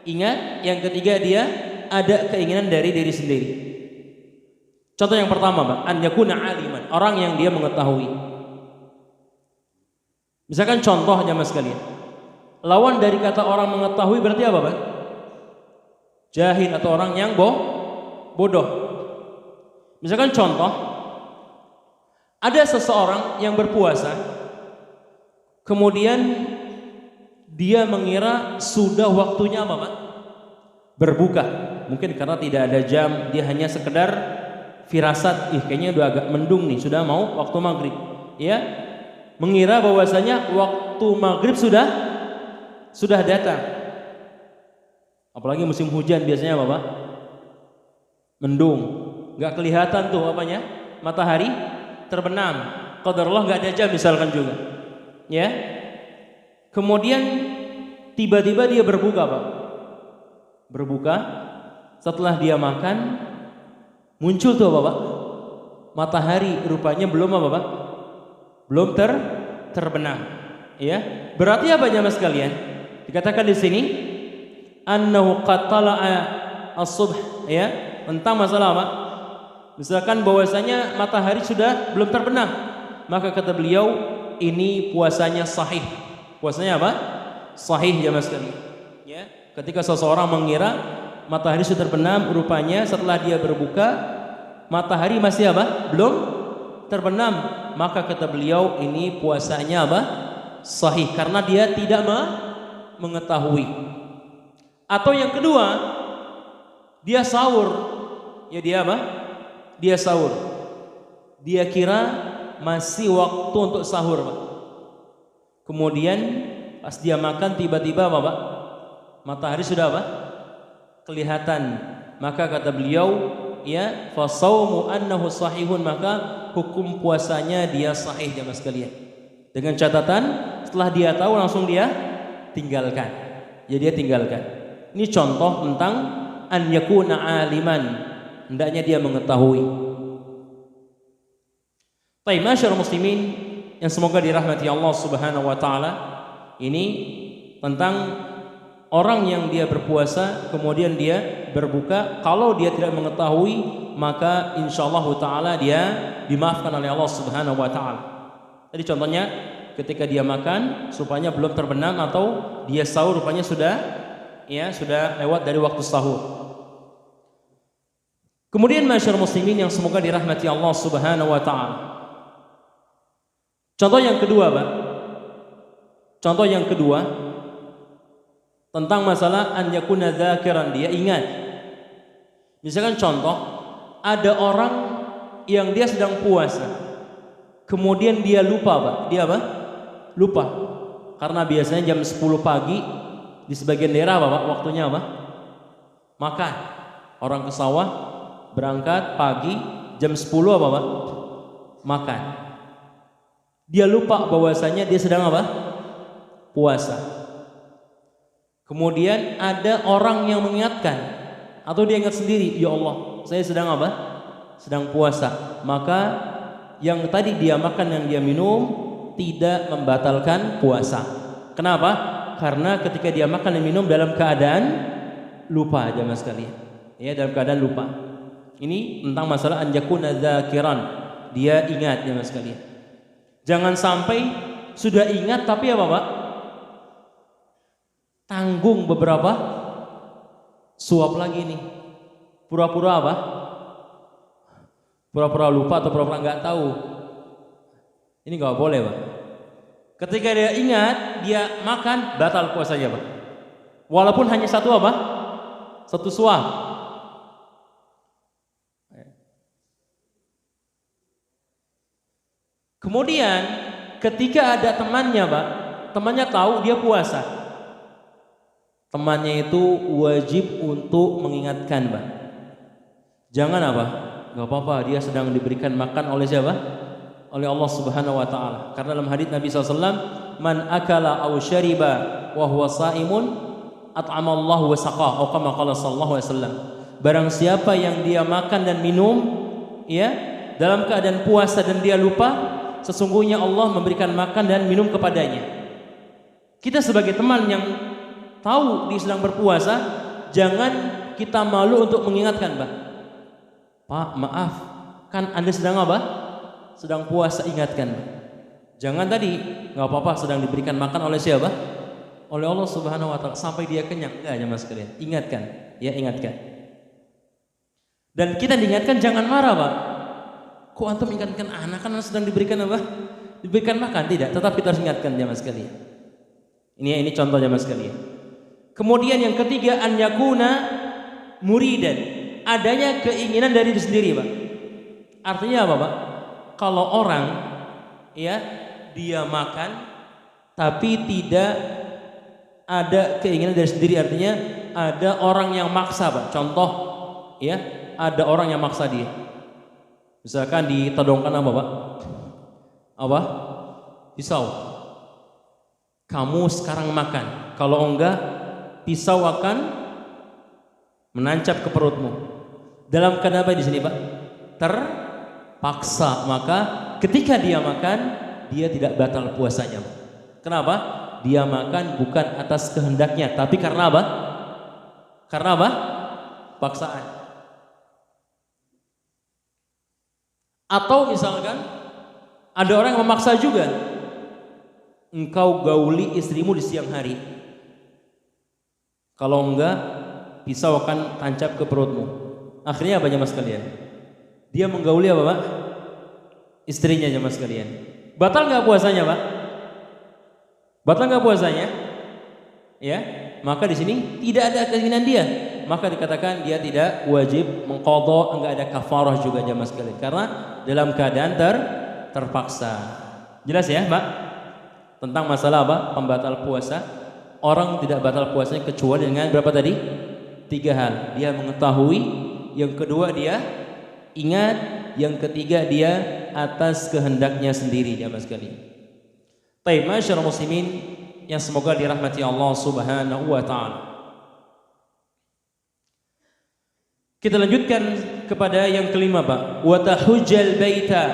ingat, yang ketiga dia ada keinginan dari diri sendiri. Contoh yang pertama, Pak, an yakuna aliman, orang yang dia mengetahui. Misalkan contoh aja Mas sekalian. Lawan dari kata orang mengetahui berarti apa, Pak? Jahil atau orang yang bodoh. Misalkan contoh, ada seseorang yang berpuasa, kemudian dia mengira sudah waktunya apa, Pak? Berbuka. Mungkin karena tidak ada jam, dia hanya sekedar firasat, kayaknya udah agak mendung nih, sudah mau waktu maghrib. Ya, mengira bahwasanya waktu maghrib sudah datang. Apalagi musim hujan biasanya apa, Pak? Mendung, nggak kelihatan tuh apanya, matahari terbenam. Qadarullah nggak ada jam misalkan juga. Ya, kemudian tiba-tiba dia berbuka, Pak. Berbuka, setelah dia makan, muncul tuh apa, Pak? Matahari rupanya belum apa, Pak? Belum terbenam. Ya, berarti apa jamaah sekalian? Dikatakan di sini annahu qad tala'a as-subh, ya, tentang masalah apa? Misalkan bahwasanya matahari sudah belum terbenam, maka kata beliau ini puasanya sahih. Puasanya apa? Sahih jamaah sekalian. Ya, ketika seseorang mengira matahari sudah terbenam, rupanya setelah dia berbuka matahari masih apa? Belum terbenam, maka kata beliau ini puasanya apa? Sahih, karena dia tidak mengetahui. Atau yang kedua, dia sahur, ya dia apa? Dia sahur, dia kira masih waktu untuk sahur, Pak. Kemudian pas dia makan tiba-tiba apa, Pak? Matahari sudah apa? Kelihatan. Maka kata beliau, ya, fa shaumu annahu sahihun, maka hukum puasanya dia sahih jemaah sekalian. Dengan catatan setelah dia tahu langsung dia tinggalkan. Ya dia tinggalkan. Ini contoh tentang an yakuna aliman, hendaknya dia mengetahui. Baik, masyarakat muslimin yang semoga dirahmati Allah Subhanahu wa taala, ini tentang orang yang dia berpuasa kemudian dia berbuka, kalau dia tidak mengetahui maka insyaallah taala dia dimaafkan oleh Allah Subhanahu wa taala. Tadi contohnya ketika dia makan rupanya belum terbenam, atau dia sahur rupanya sudah lewat dari waktu sahur. Kemudian masyarakat muslimin yang semoga dirahmati Allah Subhanahu wa taala, contoh yang kedua, Pak. Contoh yang kedua tentang masalah an yakuna dzakiran, dia ingat. Misalkan contoh, ada orang yang dia sedang puasa, kemudian dia lupa, Pak. Dia apa? Lupa. Karena biasanya jam 10 pagi di sebagian daerah apa, Pak? Waktunya apa? Makan. Orang ke sawah berangkat pagi jam 10 apa, Pak? Makan. Dia lupa bahwasanya dia sedang apa? Puasa. Kemudian ada orang yang mengingatkan, atau dia ingat sendiri, ya Allah, saya sedang apa? Sedang puasa. Maka yang tadi dia makan, yang dia minum tidak membatalkan puasa. Kenapa? Karena ketika dia makan dan minum dalam keadaan lupa, jemaah sekalian. Ya, dalam keadaan lupa. Ini tentang masalah an yakuna dzakiran, dia ingat, jemaah sekalian. Jangan sampai sudah ingat tapi apa, Pak? Tanggung beberapa suap lagi nih. Pura-pura apa? Pura-pura lupa atau pura-pura nggak tahu. Ini nggak boleh, Pak. Ketika dia ingat, dia makan, batal puasanya, Pak. Walaupun hanya satu apa? Satu suap. Kemudian ketika ada temannya, Pak, temannya tahu dia puasa, temannya itu wajib untuk mengingatkan, Pak. Jangan apa? Gak apa-apa, dia sedang diberikan makan oleh siapa? Oleh Allah Subhanahu wa taala. Karena dalam hadits Nabi SAW, man akala aw syariba wa huwa shaimun at'amallahu wa saqah, atau kama qala sallallahu alaihi wasallam. Barang siapa yang dia makan dan minum, ya, dalam keadaan puasa dan dia lupa, sesungguhnya Allah memberikan makan dan minum kepadanya. Kita sebagai teman yang tahu dia sedang berpuasa, jangan kita malu untuk mengingatkan, Pak, maaf, kan Anda sedang apa? Sedang puasa, ingatkan. Jangan tadi, nggak apa-apa, sedang diberikan makan oleh siapa? Oleh Allah Subhanahu wa taala, sampai dia kenyang. Enggak, jemaah sekalian, ingatkan, ya ingatkan. Dan kita diingatkan jangan marah, Pak. Kok antum ingatkan anak, kan sedang diberikan apa? Diberikan makan, tidak, tetap kita harus ingatkan, jemaah sekalian. Ini contoh, jemaah sekalian. Kemudian yang ketiga, an yakuna muridan, adanya keinginan dari diri sendiri, Pak. Artinya apa, Pak? Kalau orang, ya, dia makan tapi tidak ada keinginan dari sendiri, artinya ada orang yang maksa, Pak. Contoh, ya, ada orang yang maksa dia. Misalkan ditodongkan apa, Pak? Apa? Pisau. Kamu sekarang makan, kalau enggak pisau akan menancap ke perutmu. Dalam keadaan apa di sini, Pak? Terpaksa. Maka ketika dia makan, dia tidak batal puasanya. Kenapa? Dia makan bukan atas kehendaknya, tapi karena apa? Karena apa? Paksaan. Atau misalkan ada orang yang memaksa juga. Engkau gauli istrimu di siang hari. Kalau enggak, pisau akan tancap ke perutmu. Akhirnya apa jemaah sekalian? Dia menggauli apa Pak? Istrinya jemaah sekalian. Batal nggak puasanya Pak? Batal nggak puasanya? Ya, maka di sini tidak ada keinginan dia, maka dikatakan dia tidak wajib mengqadha, enggak ada kafarah juga jemaah sekalian, karena dalam keadaan terpaksa. Jelas ya Mbak? Tentang masalah apa? Pembatal puasa. Orang tidak batal puasanya kecuali dengan berapa tadi? 3 hal. Dia mengetahui, yang kedua dia ingat, yang ketiga dia atas kehendaknya sendiri jemaah sekalian. Baik, masyaallah muslimin yang semoga dirahmati Allah Subhanahu wa taala. Kita lanjutkan kepada yang kelima Pak. Wa tahujjal baita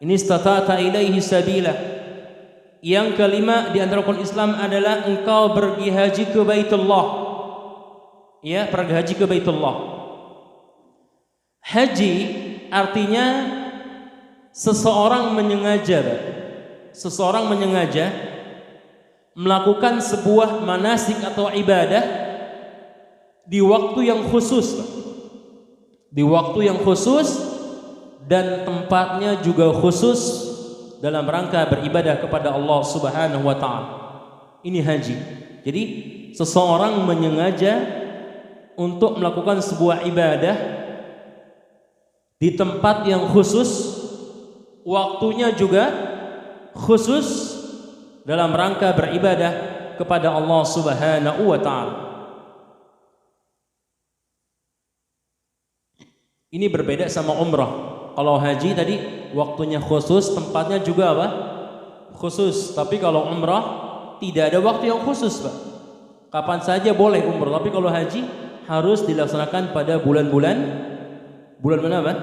in istata'ta ilaihi sabila. Yang kelima di antara rukun Islam adalah engkau pergi haji ke Baitullah. Ya, pergi haji ke Baitullah. Haji artinya seseorang menyengaja, Pak. Seseorang menyengaja melakukan sebuah manasik atau ibadah di waktu yang khusus, Pak. Di waktu yang khusus dan tempatnya juga khusus dalam rangka beribadah kepada Allah Subhanahu wa taala. Ini haji. Jadi seseorang menyengaja untuk melakukan sebuah ibadah di tempat yang khusus, waktunya juga khusus dalam rangka beribadah kepada Allah Subhanahu wa taala. Ini berbeda sama umrah. Kalau haji tadi waktunya khusus, tempatnya juga apa? Khusus. Tapi kalau umrah tidak ada waktu yang khusus, Pak. Kapan saja boleh umrah, tapi kalau haji harus dilaksanakan pada bulan-bulan mana, Pak?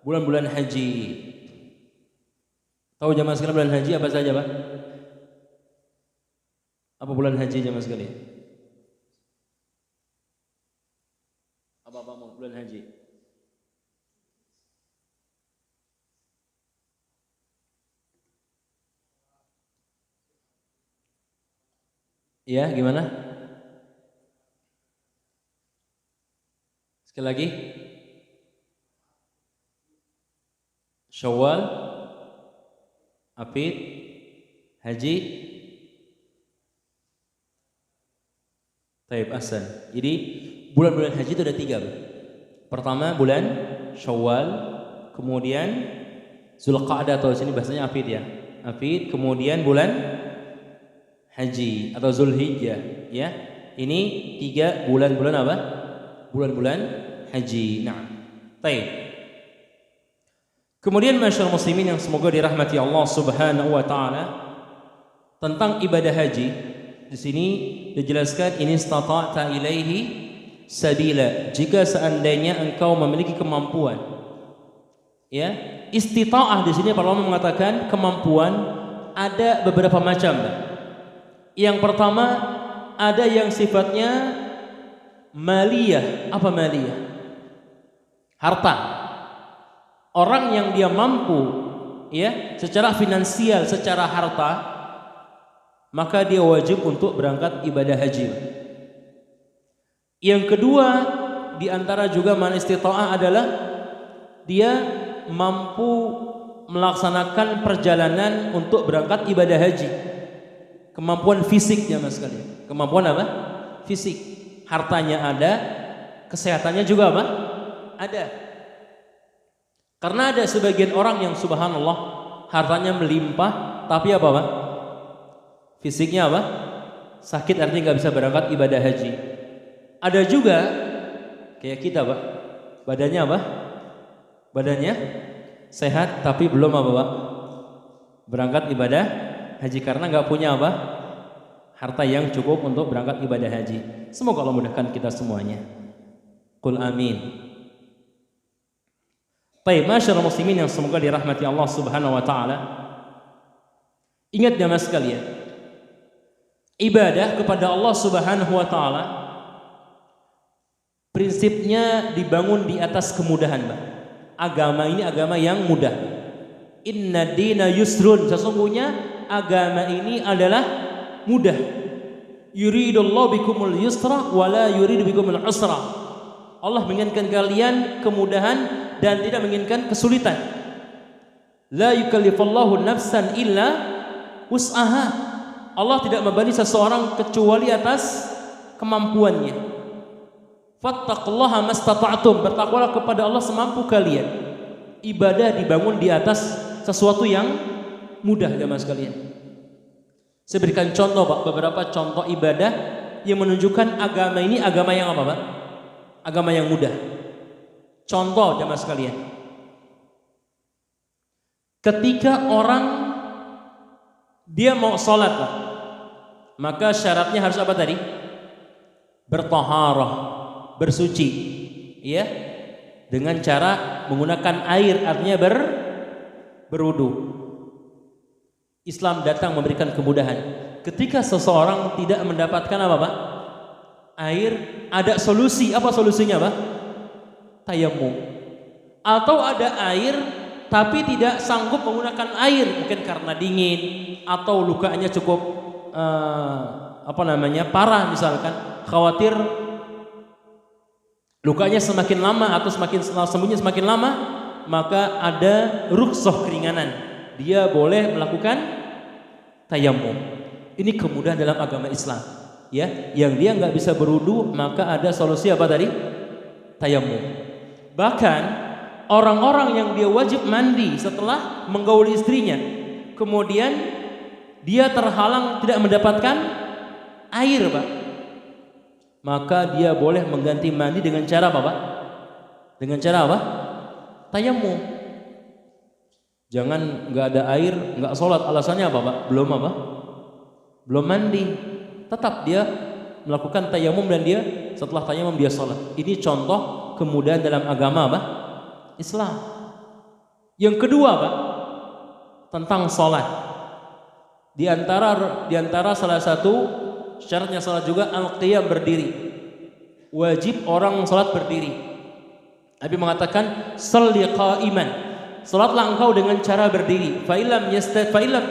Bulan-bulan haji. Tahu jamaah sekalian bulan haji apa saja, Pak? Apa bulan haji jamaah sekalian? Apa bulan haji? Ya, gimana? Sekali lagi. Syawal, Apid, Haji, Taib Asal. Jadi bulan-bulan haji itu ada 3. Pertama bulan Syawal, kemudian Zulqa'dah atau sini bahasanya Apid ya. Apid, kemudian bulan Haji atau Zulhijjah ya. Ini 3 bulan-bulan apa? Bulan-bulan haji. Nah, baik. Kemudian masyaallah muslimin yang semoga dirahmati Allah Subhanahu wa taala, tentang ibadah haji di sini dijelaskan ini istata'ta ilaihi sabila, jika seandainya engkau memiliki kemampuan. Ya, istita'ah di sini para ulama mengatakan kemampuan ada beberapa macam. Yang pertama ada yang sifatnya maliyah. Apa maliyah? Harta. Orang yang dia mampu ya secara finansial, secara harta, maka dia wajib untuk berangkat ibadah haji. Yang kedua di antara juga man istita'ah adalah dia mampu melaksanakan perjalanan untuk berangkat ibadah haji. Kemampuan fisiknya mas sekalian. Kemampuan apa? Fisik. Hartanya ada, kesehatannya juga apa? Ada. Karena ada sebagian orang yang subhanallah hartanya melimpah, tapi apa Pak? Fisiknya apa? Sakit, artinya nggak bisa berangkat ibadah haji. Ada juga kayak kita Pak, badannya apa? Badannya sehat tapi belum apa Pak? Berangkat ibadah haji karena nggak punya apa? Harta yang cukup untuk berangkat ibadah haji. Semoga Allah mudahkan kita semuanya. Qul amin. Baik, masyaallah muslimin yang semoga dirahmati Allah Subhanahu wa taala. Ingat jamaah sekalian, ibadah kepada Allah Subhanahu wa taala prinsipnya dibangun di atas kemudahan, Pak. Agama ini agama yang mudah. Inna dina yusrun, sesungguhnya agama ini adalah mudah. Yuridullahu bikumul yusra wa la yuridu bikumul usra. Allah menginginkan kalian kemudahan dan tidak menginginkan kesulitan. La yukallifullahu nafsan illa wus'aha. Allah tidak membebani seseorang kecuali atas kemampuannya. Fattaqullaha mastata'tum. Bertakwalah kepada Allah semampu kalian. Ibadah dibangun di atas sesuatu yang mudah, jemaah sekalian. Saya berikan contoh, Pak, beberapa contoh ibadah yang menunjukkan agama ini agama yang apa, Pak? Agama yang mudah. Contoh, jemaah sekalian. Ketika orang dia mau sholat, Pak, maka syaratnya harus apa tadi? Bertaharah, bersuci, ya, dengan cara menggunakan air, artinya berwudu. Islam datang memberikan kemudahan. Ketika seseorang tidak mendapatkan apa, Pak? Air, ada solusi. Apa solusinya, Pak? Tayamum. Atau ada air tapi tidak sanggup menggunakan air, mungkin karena dingin atau lukanya cukup parah misalkan, khawatir lukanya semakin lama atau semakin sembuhnya semakin lama, maka ada rukhsah keringanan. Dia boleh melakukan tayamum. Ini kemudahan dalam agama Islam, ya. Yang dia nggak bisa berwudu, maka ada solusi apa tadi? Tayamum. Bahkan orang-orang yang dia wajib mandi setelah menggauli istrinya, kemudian dia terhalang tidak mendapatkan air, Pak, maka dia boleh mengganti mandi dengan cara apa, Pak? Dengan cara apa? Tayamum. Jangan nggak ada air, nggak sholat. Alasannya apa, Pak? Belum apa? Belum mandi. Tetap dia melakukan tayamum dan dia setelah tayamum dia sholat. Ini contoh kemudahan dalam agama, Pak, Islam. Yang kedua, Pak, tentang sholat. Di antara salah satu syaratnya sholat juga al-qiyam, berdiri. Wajib orang sholat berdiri. Nabi mengatakan, "Shalli qa'iman." Salatlah engkau dengan cara berdiri. Fa illam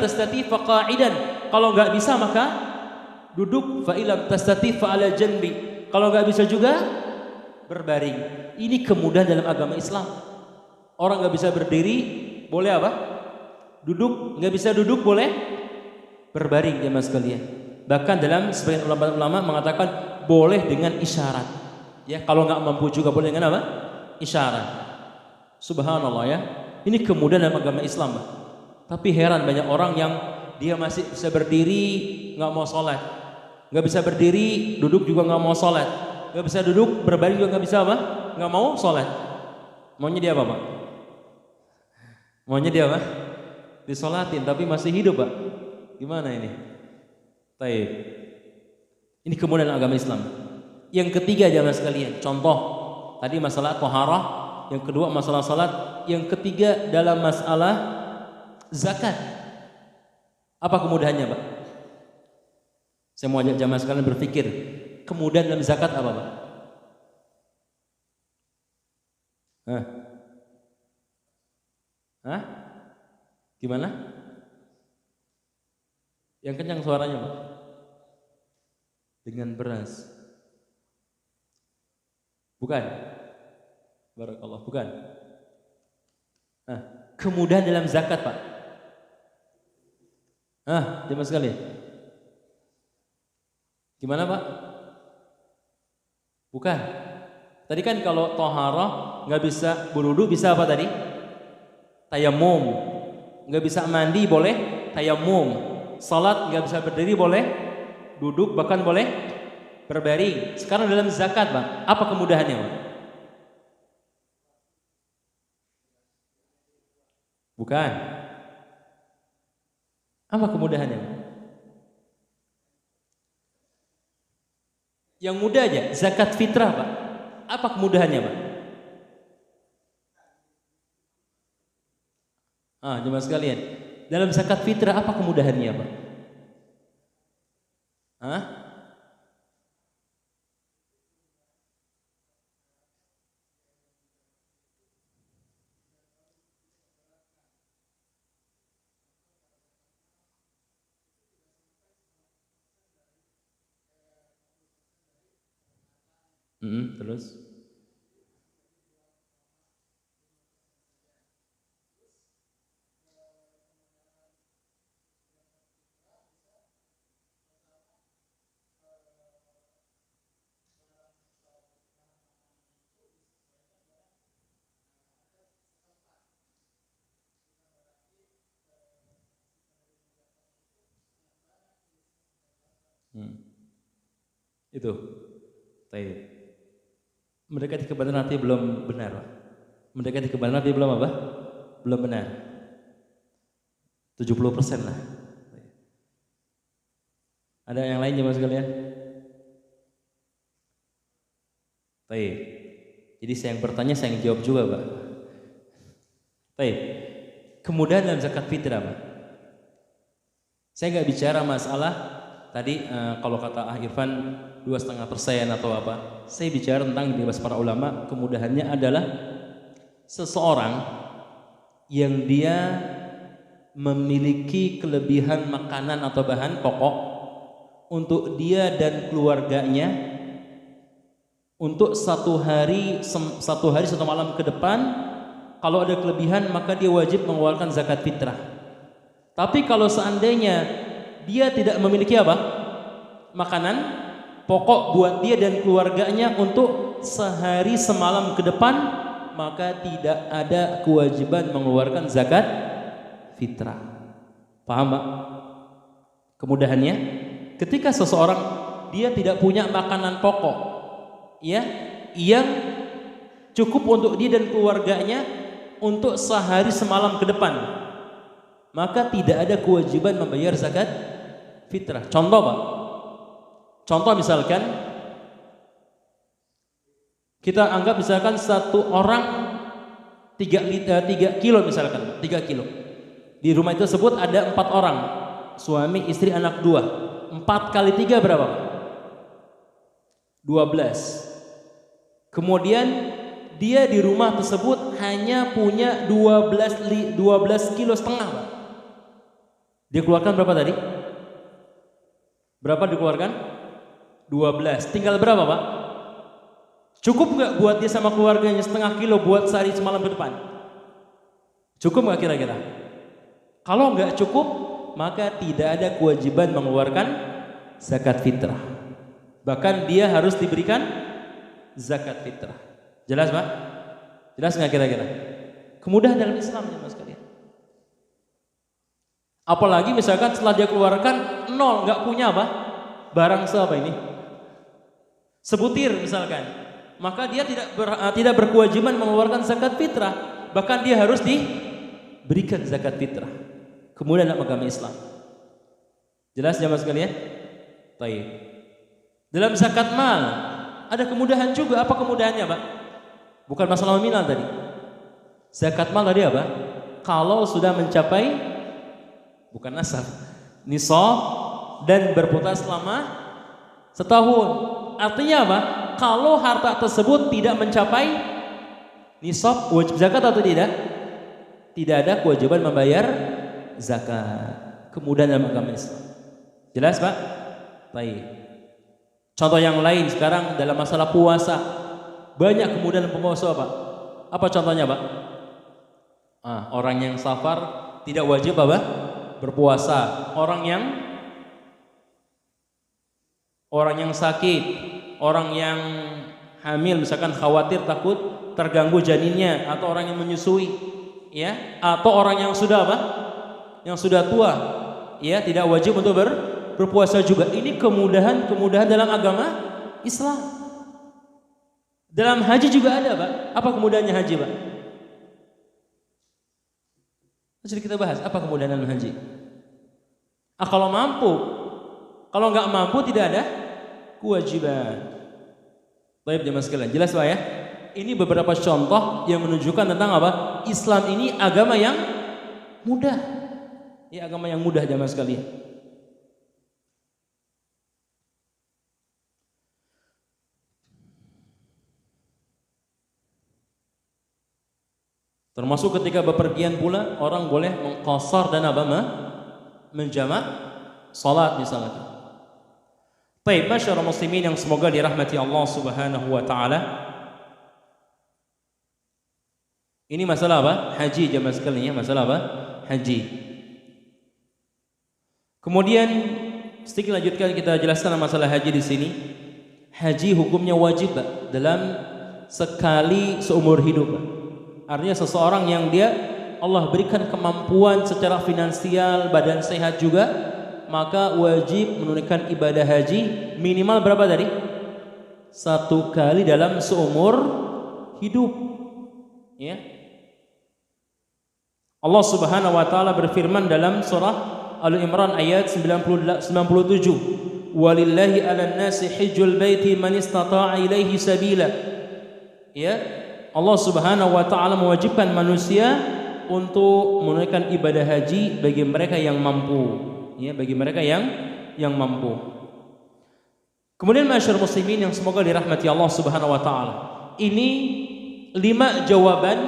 tastati fa qa'idan. Kalau enggak bisa maka duduk. Fa illam tastati fa ala janbi. Kalau enggak bisa juga berbaring. Ini kemudahan dalam agama Islam. Orang enggak bisa berdiri boleh apa? Duduk. Enggak bisa duduk boleh berbaring, jemaah sekalian. Bahkan dalam sebagian ulama mengatakan boleh dengan isyarat. Ya, kalau enggak mampu juga boleh dengan apa? Isyarat. Subhanallah, ya. Ini kemudahan dalam agama Islam, Pak. Tapi heran banyak orang yang dia masih bisa berdiri nggak mau sholat, nggak bisa berdiri duduk juga nggak mau sholat, nggak bisa duduk berbaring juga nggak bisa apa? Nggak mau sholat. Maunya dia apa, Pak? Maunya dia apa? Disolatin tapi masih hidup, Pak. Gimana ini? Taib. Ini kemudahan dalam agama Islam. Yang ketiga, jamaah sekalian, contoh tadi masalah thaharah, yang kedua masalah salat, yang ketiga dalam masalah zakat. Apa kemudahannya, Pak? Saya mau ajak jamaah sekalian berpikir, kemudahan dalam zakat apa, Pak? Hah? Gimana? Yang kencang suaranya, Pak. Dengan beras. Bukan. Barakallah, bukan. Kemudahan dalam zakat, Pak. Jemaah sekalian. Gimana, Pak? Bukan. Tadi kan kalau thaharah nggak bisa berwudu, bisa apa tadi? Tayamum. Nggak bisa mandi boleh tayamum. Salat nggak bisa berdiri boleh duduk, bahkan boleh berbaring. Sekarang dalam zakat, Pak, apa kemudahannya, Pak? Bukan. Apa kemudahannya, Pak? Yang mudah aja, zakat fitrah, Pak. Apa kemudahannya, Pak? Jemaah sekalian, dalam zakat fitrah apa kemudahannya, Pak? Terus? Itu. Baik. Mendekati kebenaran nanti belum benar, Pak. Mendekati kebenaran nanti belum apa? Belum benar. 70% lah. Ada yang lain jemaah sekalian? Baik. Jadi saya yang bertanya, saya yang jawab juga, Pak. Baik. Kemudahan dalam zakat fitrah, Pak. Saya nggak bicara masalah tadi kalau kata Irfan 2,5% atau apa. Saya bicara tentang dibahas para ulama, kemudahannya adalah seseorang yang dia memiliki kelebihan makanan atau bahan pokok untuk dia dan keluarganya untuk satu hari satu malam ke depan. Kalau ada kelebihan maka dia wajib mengeluarkan zakat fitrah. Tapi kalau seandainya dia tidak memiliki apa? Makanan pokok buat dia dan keluarganya untuk sehari semalam ke depan, maka tidak ada kewajiban mengeluarkan zakat fitrah. Paham, Pak? Kemudahannya, ketika seseorang dia tidak punya makanan pokok, ya, yang cukup untuk dia dan keluarganya untuk sehari semalam ke depan, maka tidak ada kewajiban membayar zakat fitrah. Contoh, Pak. Contoh misalkan kita anggap misalkan satu orang 3 kilo misalkan, 3 kilo. Di rumah itu tersebut ada 4 orang, suami, istri, anak 2. 4 kali 3 berapa? 12. Kemudian dia di rumah tersebut hanya punya 12 kilo setengah. Dia keluarkan berapa tadi? Berapa dikeluarkan? 12. Tinggal berapa, Pak? Cukup nggak buat dia sama keluarganya setengah kilo buat sehari semalam ke depan? Cukup nggak kira-kira? Kalau nggak cukup, maka tidak ada kewajiban mengeluarkan zakat fitrah. Bahkan dia harus diberikan zakat fitrah. Jelas, Pak? Jelas nggak kira-kira? Kemudahan dalam Islam ya, Mas kalian. Apalagi misalkan setelah dia keluarkan 0, nggak punya apa? Barang seapa ini? Sebutir misalkan. Maka dia tidak berkewajiban mengeluarkan zakat fitrah. Bahkan dia harus diberikan zakat fitrah. Kemudian dalam agama Islam. Jelas jamaah sekalian? Baik. Dalam zakat mal ada kemudahan juga. Apa kemudahannya, Pak? Bukan masalah nominal tadi. Zakat mal tadi apa? Kalau sudah mencapai, bukan nasab, nisab dan berputar selama setahun. Artinya apa? Kalau harta tersebut tidak mencapai nisab, wajib zakat atau tidak? Tidak ada kewajiban membayar zakat. Kemudahan dalam agama Islam. Jelas, Pak? Baik. Contoh yang lain sekarang dalam masalah puasa. Banyak kemudahan puasa, Pak. Apa contohnya, Pak? Orang yang safar tidak wajib apa? Berpuasa. Orang yang sakit, orang yang hamil misalkan khawatir takut terganggu janinnya, atau orang yang menyusui, ya, atau orang yang sudah apa? Yang sudah tua, ya, tidak wajib untuk berpuasa juga. Ini kemudahan dalam agama Islam. Dalam haji juga ada, Pak. Apa kemudahannya haji, Pak? Jadi kita bahas apa kemudahan dalam haji. Kalau mampu, kalau nggak mampu tidak ada kewajiban. Baik jemaah sekalian, jelas, Pak ya? Ini beberapa contoh yang menunjukkan tentang apa? Islam ini agama yang mudah. Ya, agama yang mudah jemaah sekalian. Termasuk ketika bepergian pula orang boleh mengqasar dan apa? Menjamak salat misalnya. Baik, masyarakat muslimin yang semoga dirahmati Allah Subhanahu wa taala. Ini masalah apa? Haji jemaah sekalian, masalah apa? Haji. Kemudian sedikit lanjutkan kita jelaskan masalah haji di sini. Haji hukumnya wajib dalam sekali seumur hidup. Artinya seseorang yang dia Allah berikan kemampuan secara finansial, badan sehat juga, maka wajib menunaikan ibadah haji minimal berapa tadi? 1 kali dalam seumur hidup. Ya. Allah Subhanahu wa taala berfirman dalam surah Al-Imran ayat 97. Walillahi 'alan nasi hajjul baiti man istata'a ilaihi sabila. Ya. Allah Subhanahu wa taala mewajibkan manusia untuk menunaikan ibadah haji bagi mereka yang mampu. Ya, bagi mereka yang mampu. Kemudian masyarakat muslimin yang semoga dirahmati Allah Subhanahu wa taala. Ini 5 jawaban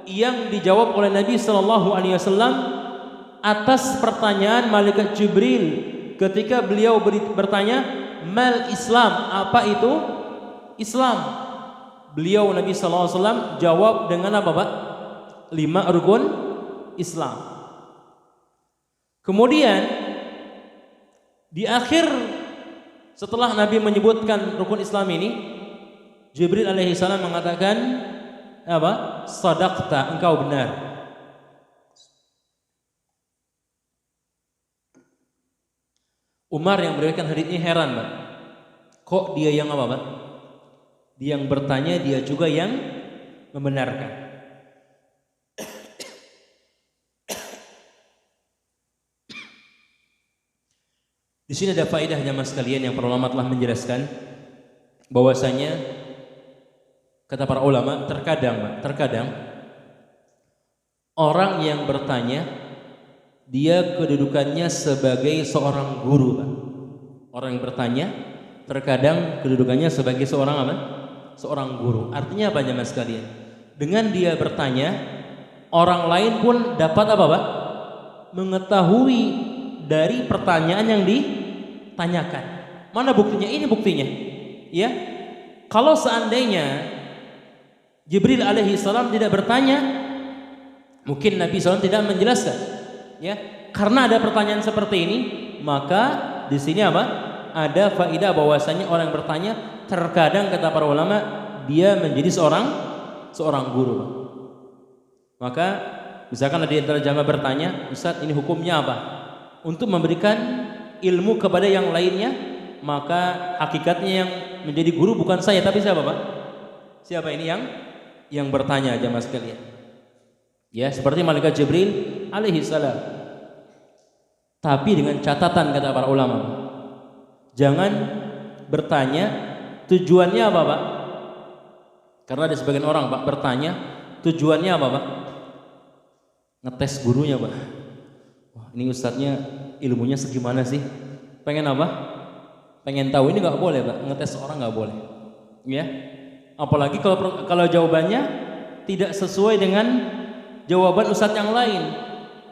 yang dijawab oleh Nabi sallallahu alaihi wasallam atas pertanyaan malaikat Jibril ketika beliau bertanya, "Mal Islam?" Apa itu Islam? Beliau Nabi sallallahu alaihi wasallam jawab dengan apa, Pak? 5 rukun Islam. Kemudian di akhir setelah Nabi menyebutkan rukun Islam ini, Jibril alaihi salam mengatakan apa? Shadaqta, engkau benar. Umar yang meriwayatkan hadits ini heran, Pak. Kok dia yang apa, Pak? Dia yang bertanya, dia juga yang membenarkan. Di sini ada faedah jemaah sekalian yang para ulama telah menjelaskan bahwasanya kata para ulama terkadang orang yang bertanya dia kedudukannya sebagai seorang guru, Pak. Orang yang bertanya terkadang kedudukannya sebagai seorang apa? Seorang guru. Artinya apa jemaah sekalian? Dengan dia bertanya, orang lain pun dapat apa, Pak? Mengetahui dari pertanyaan yang ditanyakan. Mana buktinya? Ini buktinya. Ya. Kalau seandainya Jibril alaihi salam tidak bertanya, mungkin Nabi SAW tidak menjelaskan. Ya. Karena ada pertanyaan seperti ini, maka di sini apa? Ada faedah bahwasanya orang yang bertanya terkadang kata para ulama dia menjadi seorang guru. Maka misalkan ada di antara jamaah bertanya, "Ustaz, ini hukumnya apa?" Untuk memberikan ilmu kepada yang lainnya, maka hakikatnya yang menjadi guru bukan saya tapi siapa, Pak? Siapa ini yang bertanya jemaah sekalian? Ya, seperti malaikat Jibril alaihi salam. Tapi dengan catatan kata para ulama, jangan bertanya tujuannya apa, Pak? Karena ada sebagian orang, Pak, bertanya tujuannya apa, Pak? Ngetes gurunya, Pak. Wah, ini ustadznya ilmunya segimana sih? Pengen apa? Pengen tahu. Ini nggak boleh, Pak. Ngetes orang nggak boleh. Ya. Apalagi kalau jawabannya tidak sesuai dengan jawaban ustadz yang lain.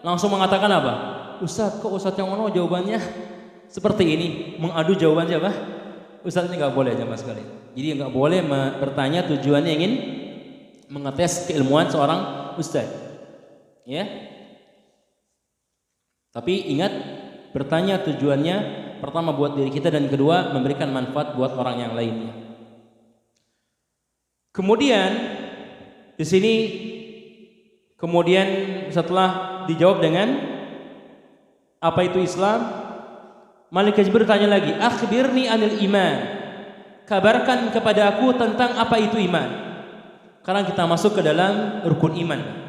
Langsung mengatakan apa? Ustadz, kok ustadz yang mana jawabannya seperti ini? Mengadu jawaban siapa? Ustadz ini nggak boleh jemaah sekalian. Jadi nggak boleh bertanya tujuannya ingin mengetes keilmuan seorang ustadz. Ya. Tapi ingat, bertanya tujuannya pertama buat diri kita dan kedua memberikan manfaat buat orang yang lainnya. Kemudian di sini setelah dijawab dengan apa itu Islam, malaikat Jibril bertanya lagi, "Akhbirni anil iman." Kabarkan kepada aku tentang apa itu iman. Sekarang kita masuk ke dalam rukun iman.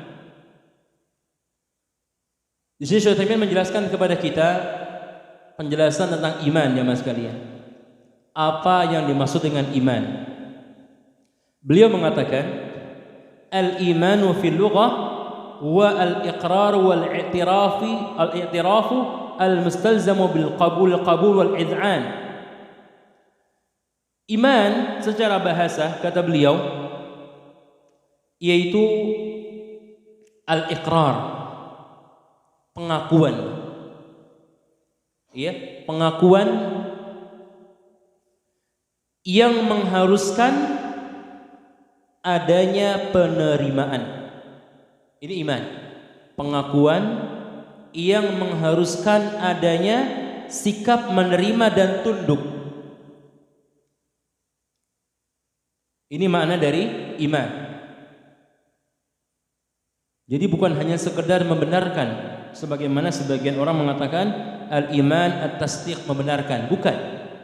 Di sini Syekh Utsaimin menjelaskan kepada kita penjelasan tentang iman jemaah sekalian. Apa yang dimaksud dengan iman? Beliau mengatakan, al-imanu fil lughah wa al-iqrar wal i'tirafu al-mustalzamu bil qabul wal id'an. Iman secara bahasa kata beliau yaitu al-iqrar, pengakuan, ya, pengakuan yang mengharuskan adanya penerimaan. Ini iman. Pengakuan yang mengharuskan adanya sikap menerima dan tunduk. Ini makna dari iman. Jadi bukan hanya sekedar membenarkan, sebagaimana sebagian orang mengatakan al-iman at-tasdiq, membenarkan. Bukan.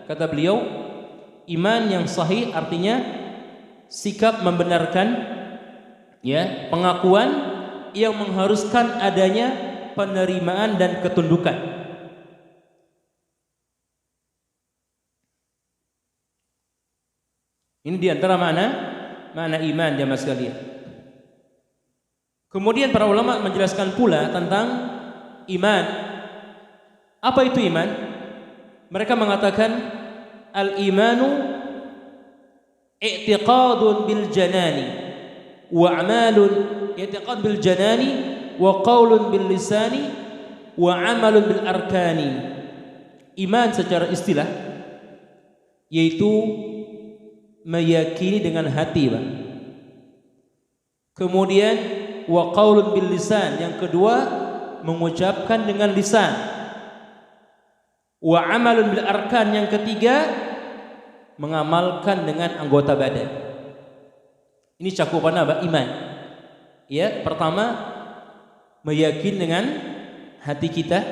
Kata beliau, iman yang sahih artinya sikap membenarkan, ya, pengakuan yang mengharuskan adanya penerimaan dan ketundukan. Ini diantara makna iman, jamaah sekalian. Kemudian para ulama menjelaskan pula tentang iman. Apa itu iman? Mereka mengatakan al-imanu i'tiqadun bil janani wa a'malun, i'tiqad bil janani wa qaulun bil lisani wa amalun bil arkani. Iman secara istilah yaitu meyakini dengan hati, Pak. Kemudian wa qaulun bil lisan, yang kedua mengucapkan dengan lisan. Wa amalun bil arkan, yang ketiga mengamalkan dengan anggota badan. Ini cakupan apa? Iman. Ya, pertama meyakini dengan hati kita,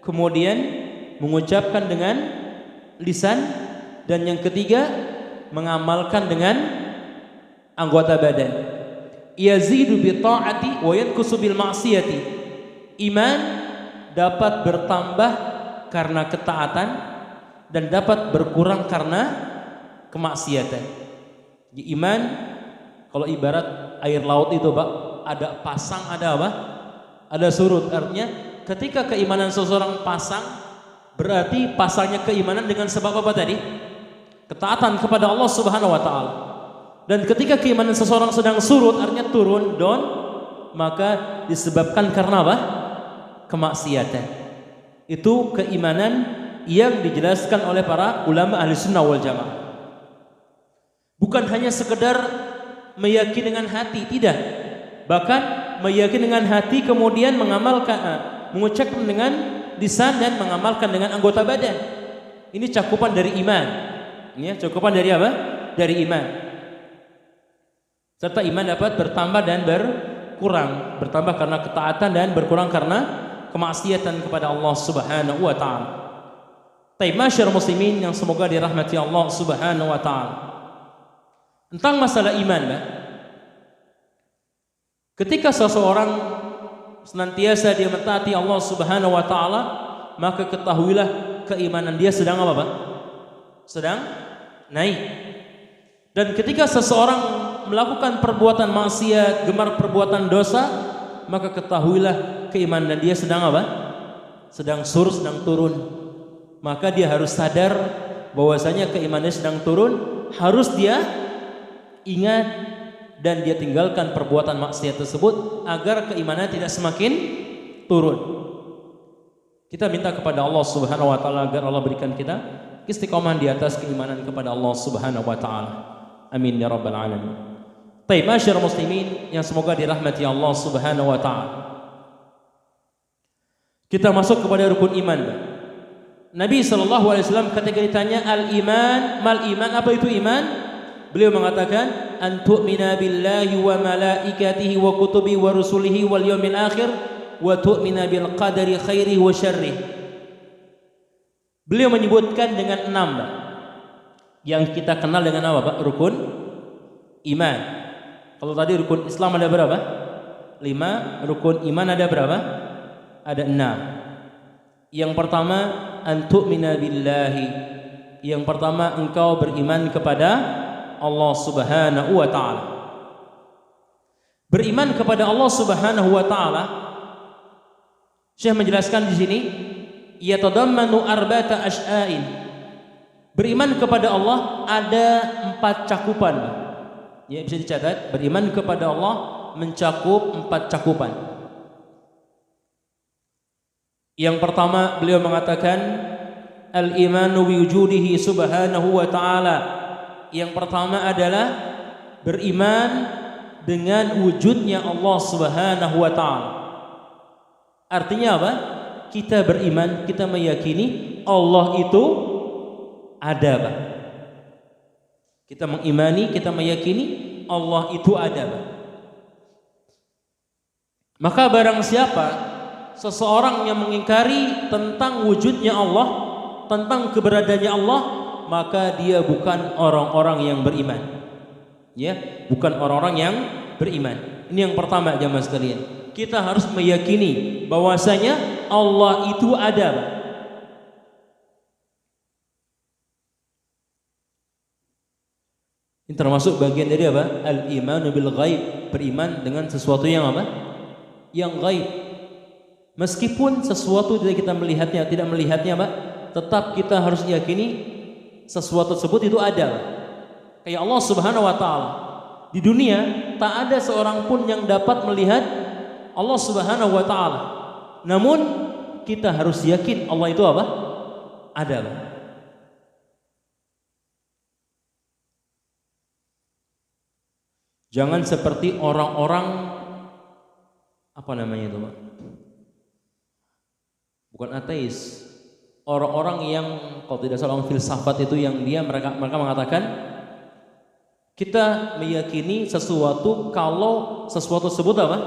kemudian mengucapkan dengan lisan, dan yang ketiga mengamalkan dengan anggota badan. Yazidu bi ta'ati wa yanqusu bil ma'siyati. Iman dapat bertambah karena ketaatan dan dapat berkurang karena kemaksiatan. Di iman, kalau ibarat air laut itu, Pak, ada pasang, ada apa? Ada surut. Artinya ketika keimanan seseorang pasang, berarti pasangnya keimanan dengan sebab apa tadi? Ketaatan kepada Allah Subhanahu wa taala. Dan ketika keimanan seseorang sedang surut, artinya turun, down, maka disebabkan karena apa? Kemaksiatan. Itu keimanan yang dijelaskan oleh para ulama ahli sunnah wal jamaah. Bukan hanya sekedar meyakini dengan hati, tidak. Bahkan meyakini dengan hati kemudian mengamalkan, mengucapkan dengan lisan dan mengamalkan dengan anggota badan. Ini cakupan dari iman. Ini cakupan dari apa? Dari iman. Serta iman dapat bertambah dan berkurang, bertambah karena ketaatan dan berkurang karena kemaksiatan kepada Allah Subhanahu wa taala. Taib masyarakat muslimin yang semoga dirahmati Allah Subhanahu wa taala. Tentang masalah iman, Pak. Ketika seseorang senantiasa dia mentaati Allah Subhanahu wa taala, maka ketahuilah keimanan dia sedang apa, Pak? Sedang naik. Dan ketika seseorang melakukan perbuatan maksiat, gemar perbuatan dosa, maka ketahuilah keimanan dia sedang apa? Sedang surut, sedang turun. Maka dia harus sadar bahwasanya keimanannya sedang turun, harus dia ingat dan dia tinggalkan perbuatan maksiat tersebut agar keimanannya tidak semakin turun. Kita minta kepada Allah Subhanahu wa taala agar Allah berikan kita istiqomah di atas keimanan kepada Allah Subhanahu wa taala. Amin ya rabbal alamin. Baik, masyarakat muslimin yang semoga dirahmati Allah Subhanahu wa taala. Kita masuk kepada rukun iman. Nabi sallallahu alaihi wasallam ketika ditanya al-iman, mal iman, apa itu iman? Beliau mengatakan an tu'mina billahi wa malaikatihi wa kutubihi wa rusulihi wal yaumil akhir wa tu'mina bil qadari khairihi wa syarrihi. Beliau menyebutkan dengan 6 yang kita kenal dengan apa, Pak? Rukun iman. Kalau tadi rukun Islam ada berapa? 5. Rukun iman ada berapa? Ada 6. Yang pertama an tu'mina billahi. Yang pertama engkau beriman kepada Allah Subhanahu wa taala. Beriman kepada Allah Subhanahu wa taala, Syekh menjelaskan di sini, yatadammanu arba'ata asya'in. Beriman kepada Allah ada 4 cakupan. Ya, bisa dicatat, beriman kepada Allah mencakup 4 cakupan. Yang pertama beliau mengatakan al-imanu bi wujudihi subhanahu wa ta'ala Yang pertama adalah beriman dengan wujudnya Allah Subhanahu wa taala. Artinya apa? Kita beriman, kita meyakini Allah itu ada, Pak. Kita mengimani, kita meyakini Allah itu ada, Pak. Maka barang siapa seseorang yang mengingkari tentang wujudnya Allah, tentang keberadaannya Allah, maka dia bukan orang-orang yang beriman. Ya, bukan orang-orang yang beriman. Ini yang pertama, jamaah sekalian. Kita harus meyakini bahwasanya Allah itu ada, Pak. Ini termasuk bagian dari apa? Al-imanu bil ghaib, beriman dengan sesuatu yang apa? Yang gaib. Meskipun sesuatu tidak kita melihatnya, tidak melihatnya, Pak, tetap kita harus yakini sesuatu tersebut itu ada, Pak. Kayak Allah Subhanahu wa taala. Di dunia tak ada seorang pun yang dapat melihat Allah Subhanahu wa taala. Namun kita harus yakin Allah itu apa? Ada, Pak. Jangan seperti orang-orang apa namanya itu, Pak? Bukan ateis. Orang-orang yang kalau tidak salah filsafat itu yang mereka mengatakan kita meyakini sesuatu kalau sesuatu tersebut apa?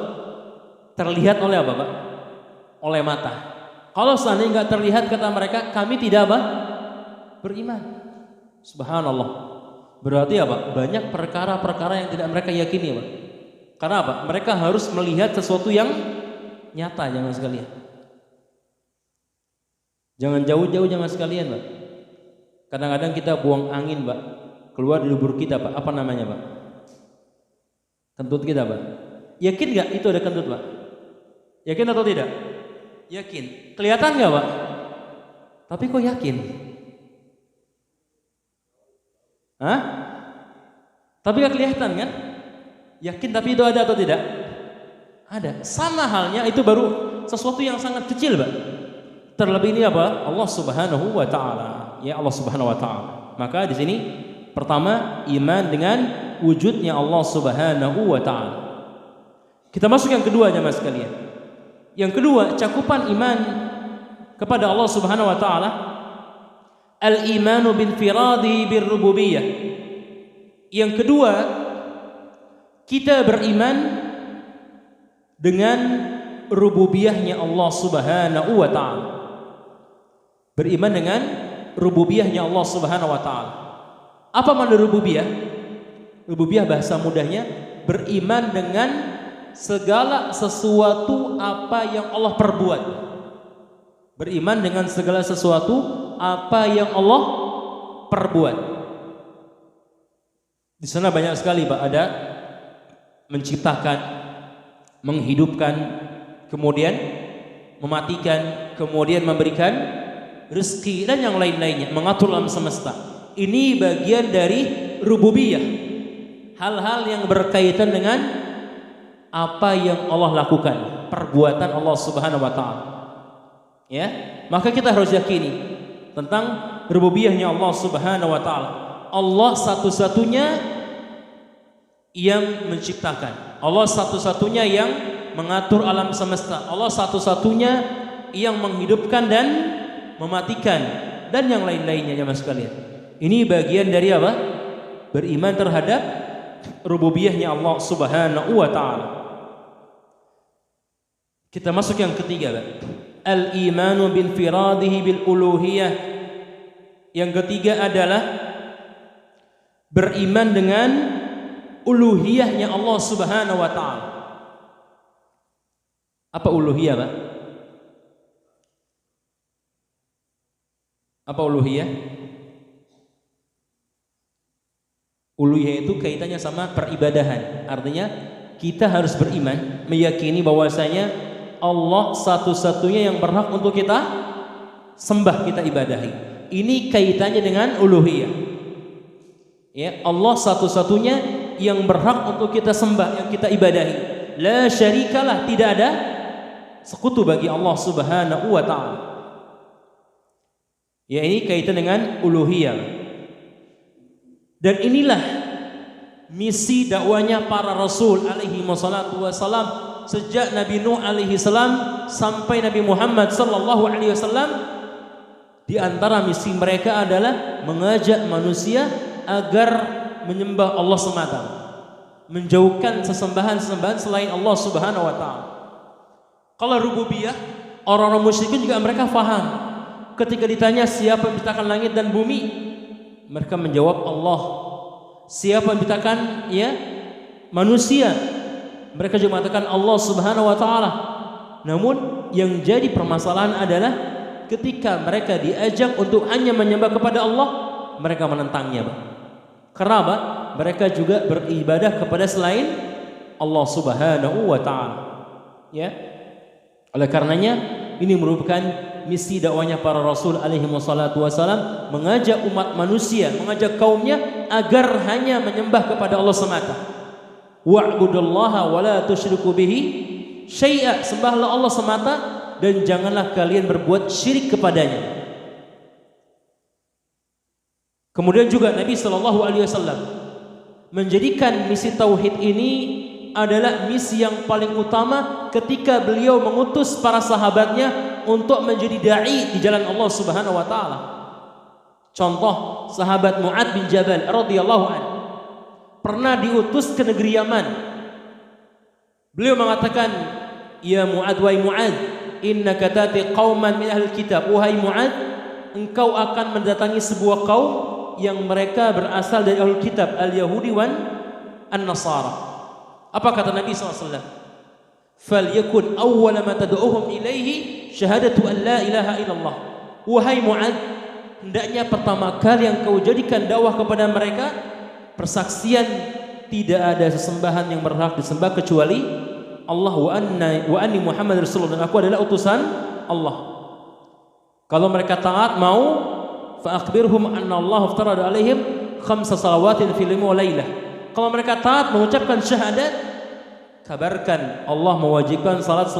Terlihat oleh apa, Pak? Oleh mata. Kalau seandainya nggak terlihat, kata mereka, kami tidak apa? Beriman. Subhanallah. Berarti apa? Banyak perkara-perkara yang tidak mereka yakini, Pak. Karena apa? Mereka harus melihat sesuatu yang nyata, jangan sekalian. Jangan jauh-jauh, jangan sekalian, Pak. Kadang-kadang kita buang angin, Pak, keluar di lubur kita, Pak. Apa namanya, Pak? Kentut kita, Pak. Yakin nggak itu ada kentut, Pak? Yakin atau tidak? Yakin. Kelihatan nggak, Pak? Tapi kok yakin? Hah? Tapi gak kelihatan kan? Yakin tapi itu ada atau tidak? Ada. Sama halnya itu baru sesuatu yang sangat kecil, Pak. Terlebih ini apa? Allah Subhanahu wa taala. Ya, Allah Subhanahu wa taala. Maka di sini pertama iman dengan wujudnya Allah Subhanahu wa taala. Kita masuk yang kedua, jemaah sekalian. Yang kedua, cakupan iman kepada Allah Subhanahu wa taala, al-imanu bil firadi bir rububiyah. Yang kedua, kita beriman dengan rububiyahnya Allah Subhanahu wa taala. Beriman dengan rububiyahnya Allah Subhanahu wa taala. Apa makna rububiyah? Rububiyah bahasa mudahnya beriman dengan segala sesuatu apa yang Allah perbuat. Beriman dengan segala sesuatu apa yang Allah perbuat. Di sana banyak sekali, Pak, ada menciptakan, menghidupkan, kemudian mematikan, kemudian memberikan rezeki dan yang lain-lainnya, mengatur alam semesta. Ini bagian dari rububiyah. Hal-hal yang berkaitan dengan apa yang Allah lakukan, perbuatan Allah Subhanahu wa taala. Ya, maka kita harus yakini tentang rububiyahnya Allah Subhanahu wa taala. Allah satu-satunya yang menciptakan. Allah satu-satunya yang mengatur alam semesta. Allah satu-satunya yang menghidupkan dan mematikan dan yang lain-lainnya, jemaah sekalian. Ini bagian dari apa? Beriman terhadap rububiyahnya Allah Subhanahu wa taala. Kita masuk yang ketiga, Pak. Al-imanu bil firadihi bil uluhiyah. Yang ketiga adalah beriman dengan uluhiyahnya Allah Subhanahu wa taala. Apa uluhiyah, Pak? Apa uluhiyah? Uluhiyah itu kaitannya sama peribadahan. Artinya kita harus beriman, meyakini bahwasanya Allah satu-satunya yang berhak untuk kita sembah, kita ibadahi. Ini kaitannya dengan uluhiyah. Ya, Allah satu-satunya yang berhak untuk kita sembah, yang kita ibadahi. La syarikalah, tidak ada sekutu bagi Allah Subhanahu wa taala. Ya, ini kaitan dengan uluhiyah. Dan inilah misi dakwanya para rasul alaihi wassalatu wassalam, sejak Nabi Nuh alaihi salam sampai Nabi Muhammad sallallahu alaihi wasallam. Di antara misi mereka adalah mengajak manusia agar menyembah Allah semata, menjauhkan sesembahan-sesembahan selain Allah Subhanahu wa taala. Kalau rububiyah, orang-orang musyrikin juga mereka faham. Ketika ditanya siapa yang menciptakan langit dan bumi, mereka menjawab Allah. Siapa yang menciptakan manusia, mereka juga mengatakan Allah Subhanahu wa taala. Namun yang jadi permasalahan adalah ketika mereka diajak untuk hanya menyembah kepada Allah, mereka menentangnya, Pak. Karena apa? Mereka juga beribadah kepada selain Allah Subhanahu wa taala. Ya. Oleh karenanya ini merupakan misi dakwanya para rasul alaihi wassalatu wassalam, mengajak umat manusia, mengajak kaumnya agar hanya menyembah kepada Allah semata. Wa'budullaha wa la tusyriku bihi syai'a, sembahlah Allah semata dan janganlah kalian berbuat syirik kepadanya. Kemudian juga Nabi sallallahu alaihi wasallam menjadikan misi tauhid ini adalah misi yang paling utama ketika beliau mengutus para sahabatnya untuk menjadi dai di jalan Allah Subhanahu wa taala. Contoh sahabat Mu'ad bin Jabal radhiyallahu anhu pernah diutus ke negeri Yaman. Beliau mengatakan, "Ya Mu'ad, wahai Mu'ad, innaka tati qauman min ahlil kitab." Wahai Mu'ad, engkau akan mendatangi sebuah kaum yang mereka berasal dari ahlul kitab, al-Yahudi wan an-Nasara. Apa kata Nabi SAW? "Falyakun awwala ma tad'uhum ilaihi syahadatu an la ilaha illallah." Wahai Mu'ad, hendaknya pertama kali yang kau jadikan dakwah kepada mereka persaksian tidak ada sesembahan yang berhak disembah kecuali Allah, wa anni Muhammad Rasulullah, dan aku adalah utusan Allah. Kalau mereka taat mau, fa akhbirhum anna Allah aftarada alaihim khamsa salawatin fil yawmi wa lailah. Kalau mereka taat mengucapkan syahadat, kabarkan Allah mewajibkan salat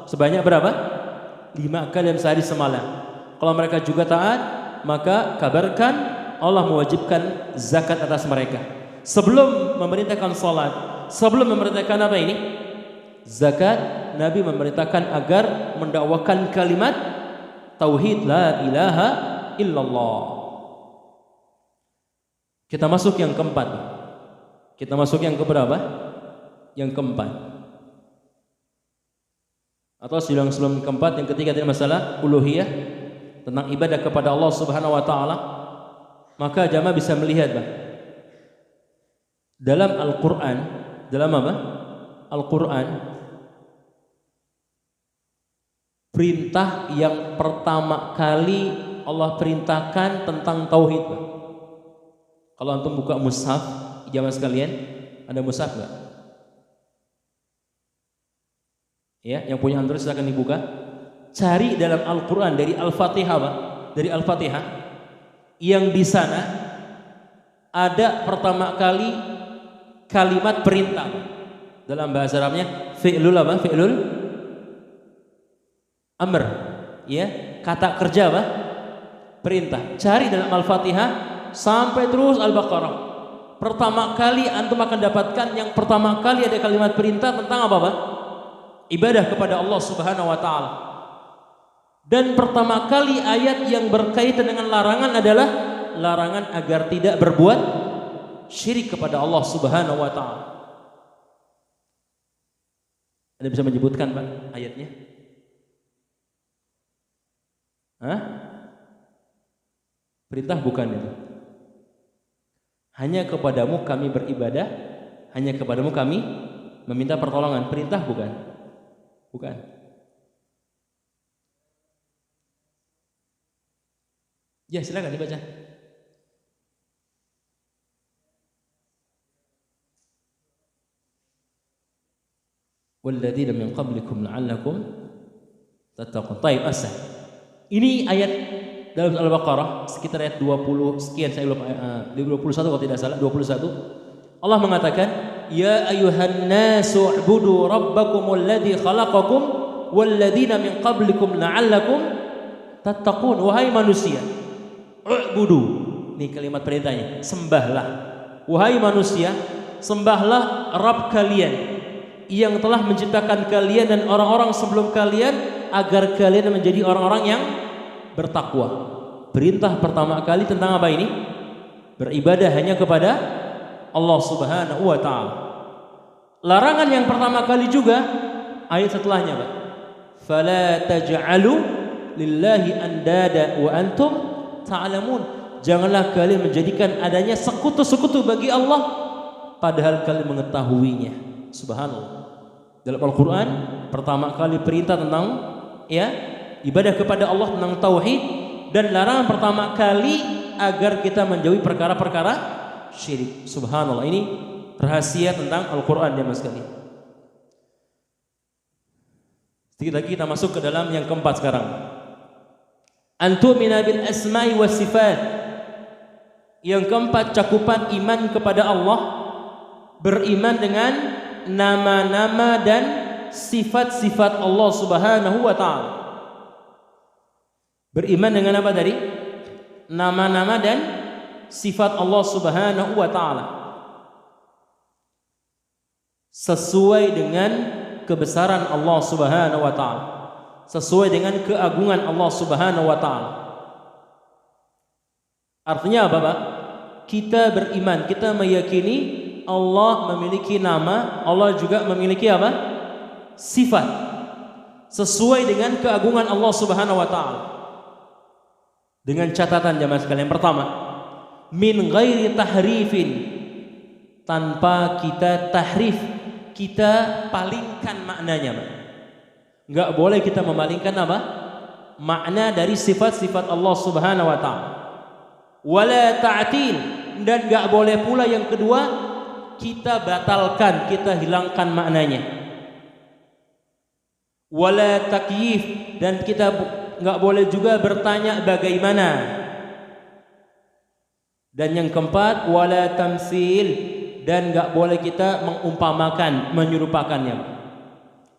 sebanyak berapa? 5 kali dalam sehari semalam. Kalau mereka juga taat, maka kabarkan Allah mewajibkan zakat atas mereka. Sebelum memerintahkan salat, sebelum memerintahkan apa ini? Zakat, Nabi memerintahkan agar mendakwakan kalimat tauhid la ilaha illallah. Kita masuk yang keempat. Kita masuk yang keberapa? Yang keempat. Atau sebelum keempat, yang ketiga tadi masalah uluhiyah, tentang ibadah kepada Allah Subhanahu wa taala. Maka jamaah bisa melihat, Pak, dalam Al-Qur'an, dalam apa? Al-Qur'an, perintah yang pertama kali Allah perintahkan tentang tauhid, Pak. Kalau antum buka mushaf, jamaah sekalian, ada mushaf enggak? Ya, yang punya Android silakan dibuka. Cari dalam Al-Qur'an dari Al-Fatihah, Pak. Dari Al-Fatihah yang di sana ada pertama kali kalimat perintah. Dalam bahasa Arabnya fi'lul apa? Fi'lul amr. Ya, kata kerja apa? Perintah. Cari dalam Al-Fatihah sampai terus Al-Baqarah. Pertama kali antum akan dapatkan yang pertama kali ada kalimat perintah tentang apa, Pak? Ibadah kepada Allah Subhanahu wa taala. Dan pertama kali ayat yang berkaitan dengan larangan adalah larangan agar tidak berbuat syirik kepada Allah Subhanahu wa taala. Ada bisa menyebutkan, Pak, ayatnya? Hah? Perintah bukan itu. Hanya kepadamu kami beribadah, hanya kepadamu kami meminta pertolongan. Perintah bukan? Bukan. Ya, silakan dibaca. Walladzina min qablikum la'allakum tattaqun. Baik, asal. Ini ayat dalam Al-Baqarah sekitar ayat 20 sekian, saya lupa 21 kalau tidak salah, 21. Allah mengatakan, "Ya ayyuhan nasu u'budu rabbakumul ladzi khalaqakum walladzina min qablikum la'allakum tattaqun." Wahai manusia, u'budu. Ini kalimat perintahnya, sembahlah. wahai manusia, sembahlah Rabb kalian yang telah menciptakan kalian dan orang-orang sebelum kalian, agar kalian menjadi orang-orang yang bertakwa. Perintah pertama kali tentang apa ini? Beribadah hanya kepada Allah Subhanahu wa ta'ala. Larangan yang pertama kali juga ayat setelahnya, Pak. Fala taj'alu lillahi andada wa antum ta'lamun. Janganlah kalian menjadikan adanya sekutu-sekutu bagi Allah padahal kalian mengetahuinya. Subhanallah. Dalam Al-Qur'an pertama kali perintah tentang ibadah kepada Allah, tentang tauhid, dan larangan pertama kali agar kita menjauhi perkara-perkara syirik. Subhanallah, ini rahasia tentang Al-Qur'an ya Mas sekalian. Sedikit lagi kita masuk ke dalam yang keempat sekarang. Antumina bil asma'i was sifat. Yang keempat, cakupan iman kepada Allah, beriman dengan nama-nama dan sifat-sifat Allah Subhanahu wa ta'ala. Beriman dengan apa tadi? Nama-nama dan sifat Allah Subhanahu wa ta'ala, sesuai dengan kebesaran Allah Subhanahu wa ta'ala, sesuai dengan keagungan Allah Subhanahu wa ta'ala. Artinya apa, Pak? Kita beriman, kita meyakini Allah memiliki nama, Allah juga memiliki apa? Sifat, sesuai dengan keagungan Allah Subhanahu wa ta'ala. Dengan catatan jamaah sekalian, pertama, min ghairi tahrifin, tanpa kita tahrif, kita palingkan maknanya, Pak. Enggak boleh kita memalingkan apa? Makna dari sifat-sifat Allah Subhanahu wa ta'ala. Wala ta'til, dan enggak boleh pula yang kedua kita batalkan, kita hilangkan maknanya. Wala takyif, dan kita enggak boleh juga bertanya bagaimana. Dan yang keempat, wala tamsil, dan enggak boleh kita mengumpamakan, menyerupakannya.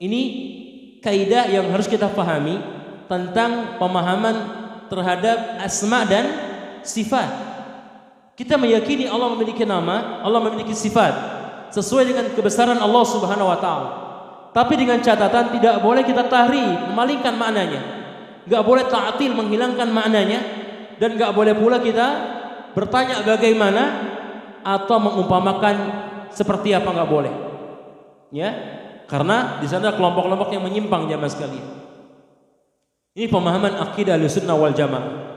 Ini kaidah yang harus kita pahami tentang pemahaman terhadap asma dan sifat. Kita meyakini Allah memiliki nama, Allah memiliki sifat sesuai dengan kebesaran Allah Subhanahu wa ta'ala. Tapi dengan catatan tidak boleh kita tahrif, memalingkan maknanya. Enggak boleh ta'til, menghilangkan maknanya, dan enggak boleh pula kita bertanya bagaimana atau mengumpamakan seperti apa, enggak boleh. Ya, karena di sana kelompok-kelompok yang menyimpang jamaah sekalian. Ini pemahaman akidah Ahlussunnah wal Jamaah.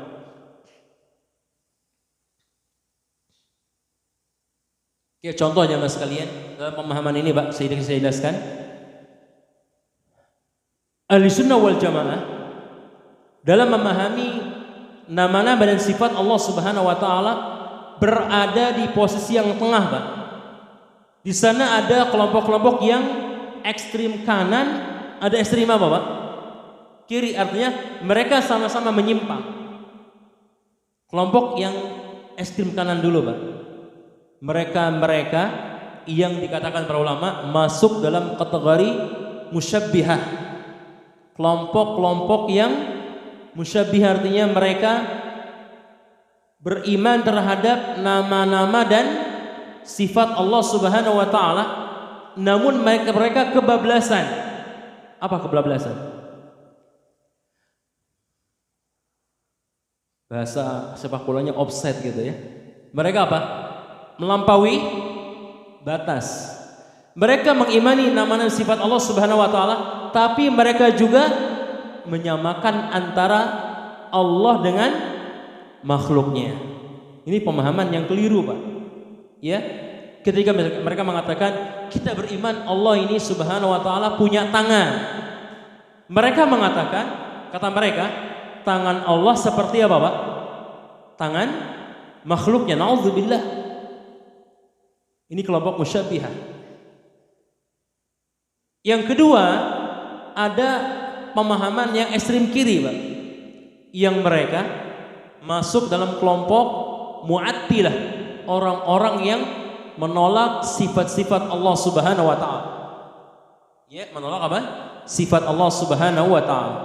Ya, contoh jamaah sekalian dalam pemahaman ini, Pak, saya jelaskan. Ahlussunnah wal Jamaah dalam memahami nama-nama dan sifat Allah Subhanahu wa ta'ala berada di posisi yang tengah, Pak. Di sana ada kelompok-kelompok yang ekstrim kanan, ada ekstrim apa, Pak? Kiri, artinya mereka sama-sama menyimpang. Kelompok yang ekstrim kanan dulu, Pak. Mereka yang dikatakan para ulama masuk dalam kategori musyabbihah. Kelompok-kelompok yang musyabbihah artinya mereka beriman terhadap nama-nama dan sifat Allah Subhanahu wa ta'ala, namun mereka kebablasan. Apa kebablasan? Bahasa sepak bolanya offside gitu ya. Mereka apa? Melampaui batas. Mereka mengimani nama dan sifat Allah Subhanahu wa ta'ala, tapi mereka juga menyamakan antara Allah dengan makhluknya. Ini pemahaman yang keliru, Pak. Ya, ketika mereka mengatakan kita beriman Allah ini Subhanahu wa ta'ala punya tangan. Mereka mengatakan, kata mereka, tangan Allah seperti apa, Pak? Tangan makhluknya. Na'udzubillah. Ini kelompok musyabbihah. Yang kedua, ada pemahaman yang ekstrim kiri, Pak, yang mereka masuk dalam kelompok mu'attilah, orang-orang yang menolak sifat-sifat Allah Subhanahu wa ta'ala. Ya, menolak apa? Sifat Allah Subhanahu wa ta'ala.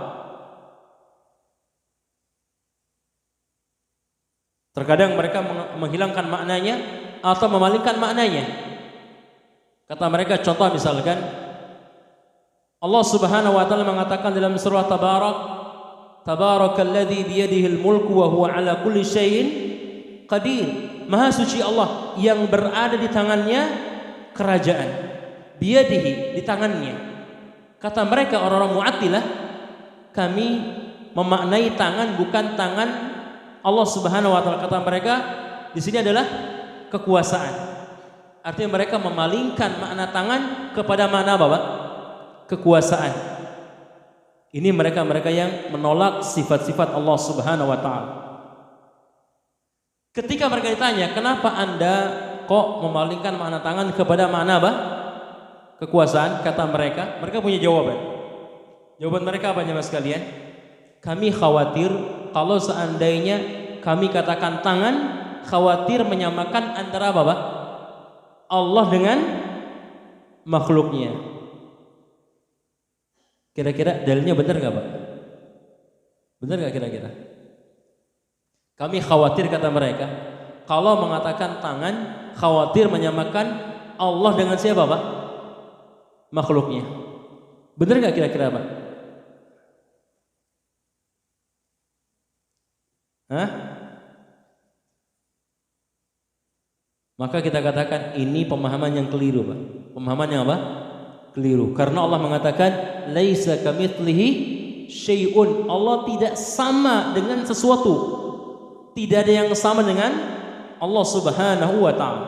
Terkadang mereka menghilangkan maknanya, atau memalingkan maknanya. Kata mereka, contoh misalkan Allah Subhanahu wa taala mengatakan dalam surah Tabarakalladzi biyadihil mulku wa huwa ala kulli syai'in qadir. Maha suci Allah yang berada di tangannya kerajaan. Biyadihi, di tangannya. Kata mereka orang-orang Mu'attilah, kami memaknai tangan bukan tangan Allah Subhanahu wa taala. Kata mereka di sini adalah kekuasaan. Artinya mereka memalingkan makna tangan kepada makna apa? Kekuasaan. Ini mereka-mereka yang menolak sifat-sifat Allah Subhanahu wa taala. Ketika mereka ditanya, "Kenapa Anda kok memalingkan makna tangan kepada makna apa? Kekuasaan?" Kata mereka punya jawaban. Jawaban mereka apa Mas sekalian? Kami khawatir kalau seandainya kami katakan tangan, khawatir menyamakan antara apa? Allah dengan makhluknya. Kira-kira dalilnya benar nggak Pak? Benar nggak kira-kira? Kami khawatir, kata mereka, kalau mengatakan tangan, khawatir menyamakan Allah dengan siapa Pak? Makhluknya. Benar nggak kira-kira Pak? Hah? Maka kita katakan ini pemahaman yang keliru Pak. Pemahaman yang apa? Keliru. Karena Allah mengatakan laisa kamitslihi syai'un. Allah tidak sama dengan sesuatu. Tidak ada yang sama dengan Allah Subhanahu wa taala.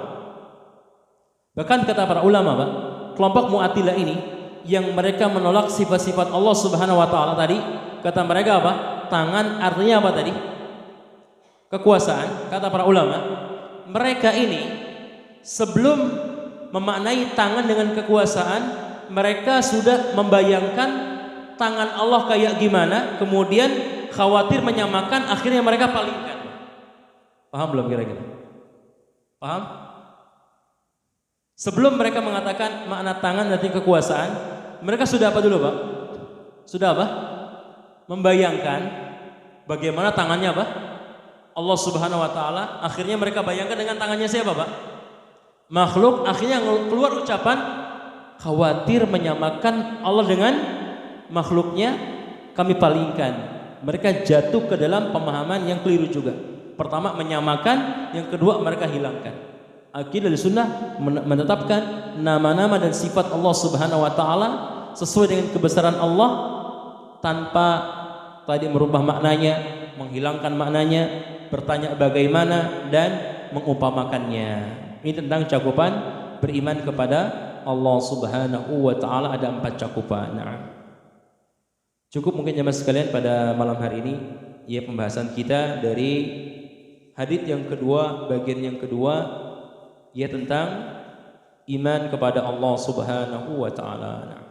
Bahkan kata para ulama Pak, kelompok Mu'attilah ini yang mereka menolak sifat-sifat Allah Subhanahu wa taala tadi, kata mereka apa? Tangan artinya apa tadi? Kekuasaan. Kata para ulama, mereka ini sebelum memaknai tangan dengan kekuasaan, mereka sudah membayangkan tangan Allah kayak gimana, kemudian khawatir menyamakan, akhirnya mereka palingkan. Paham belum kira-kira? Paham? Sebelum mereka mengatakan makna tangan dan kekuasaan, mereka sudah apa dulu Pak? Sudah apa? Membayangkan bagaimana tangannya apa? Allah Subhanahu wa taala. Akhirnya mereka bayangkan dengan tangannya siapa Pak? Makhluk. Akhirnya keluar ucapan khawatir menyamakan Allah dengan makhluknya, kami palingkan. Mereka jatuh ke dalam pemahaman yang keliru juga. Pertama menyamakan, yang kedua mereka hilangkan. Akidah Ahlussunnah menetapkan nama-nama dan sifat Allah Subhanahu wa taala sesuai dengan kebesaran Allah tanpa tadi merubah maknanya, menghilangkan maknanya, bertanya bagaimana dan mengumpamakannya. Ini tentang cakupan beriman kepada Allah Subhanahu wa taala, ada 4 cakupan. Nah, cukup mungkin jemaah sekalian pada malam hari ini ya pembahasan kita dari hadits yang kedua, bagian yang kedua ya tentang iman kepada Allah Subhanahu wa taala. Nah,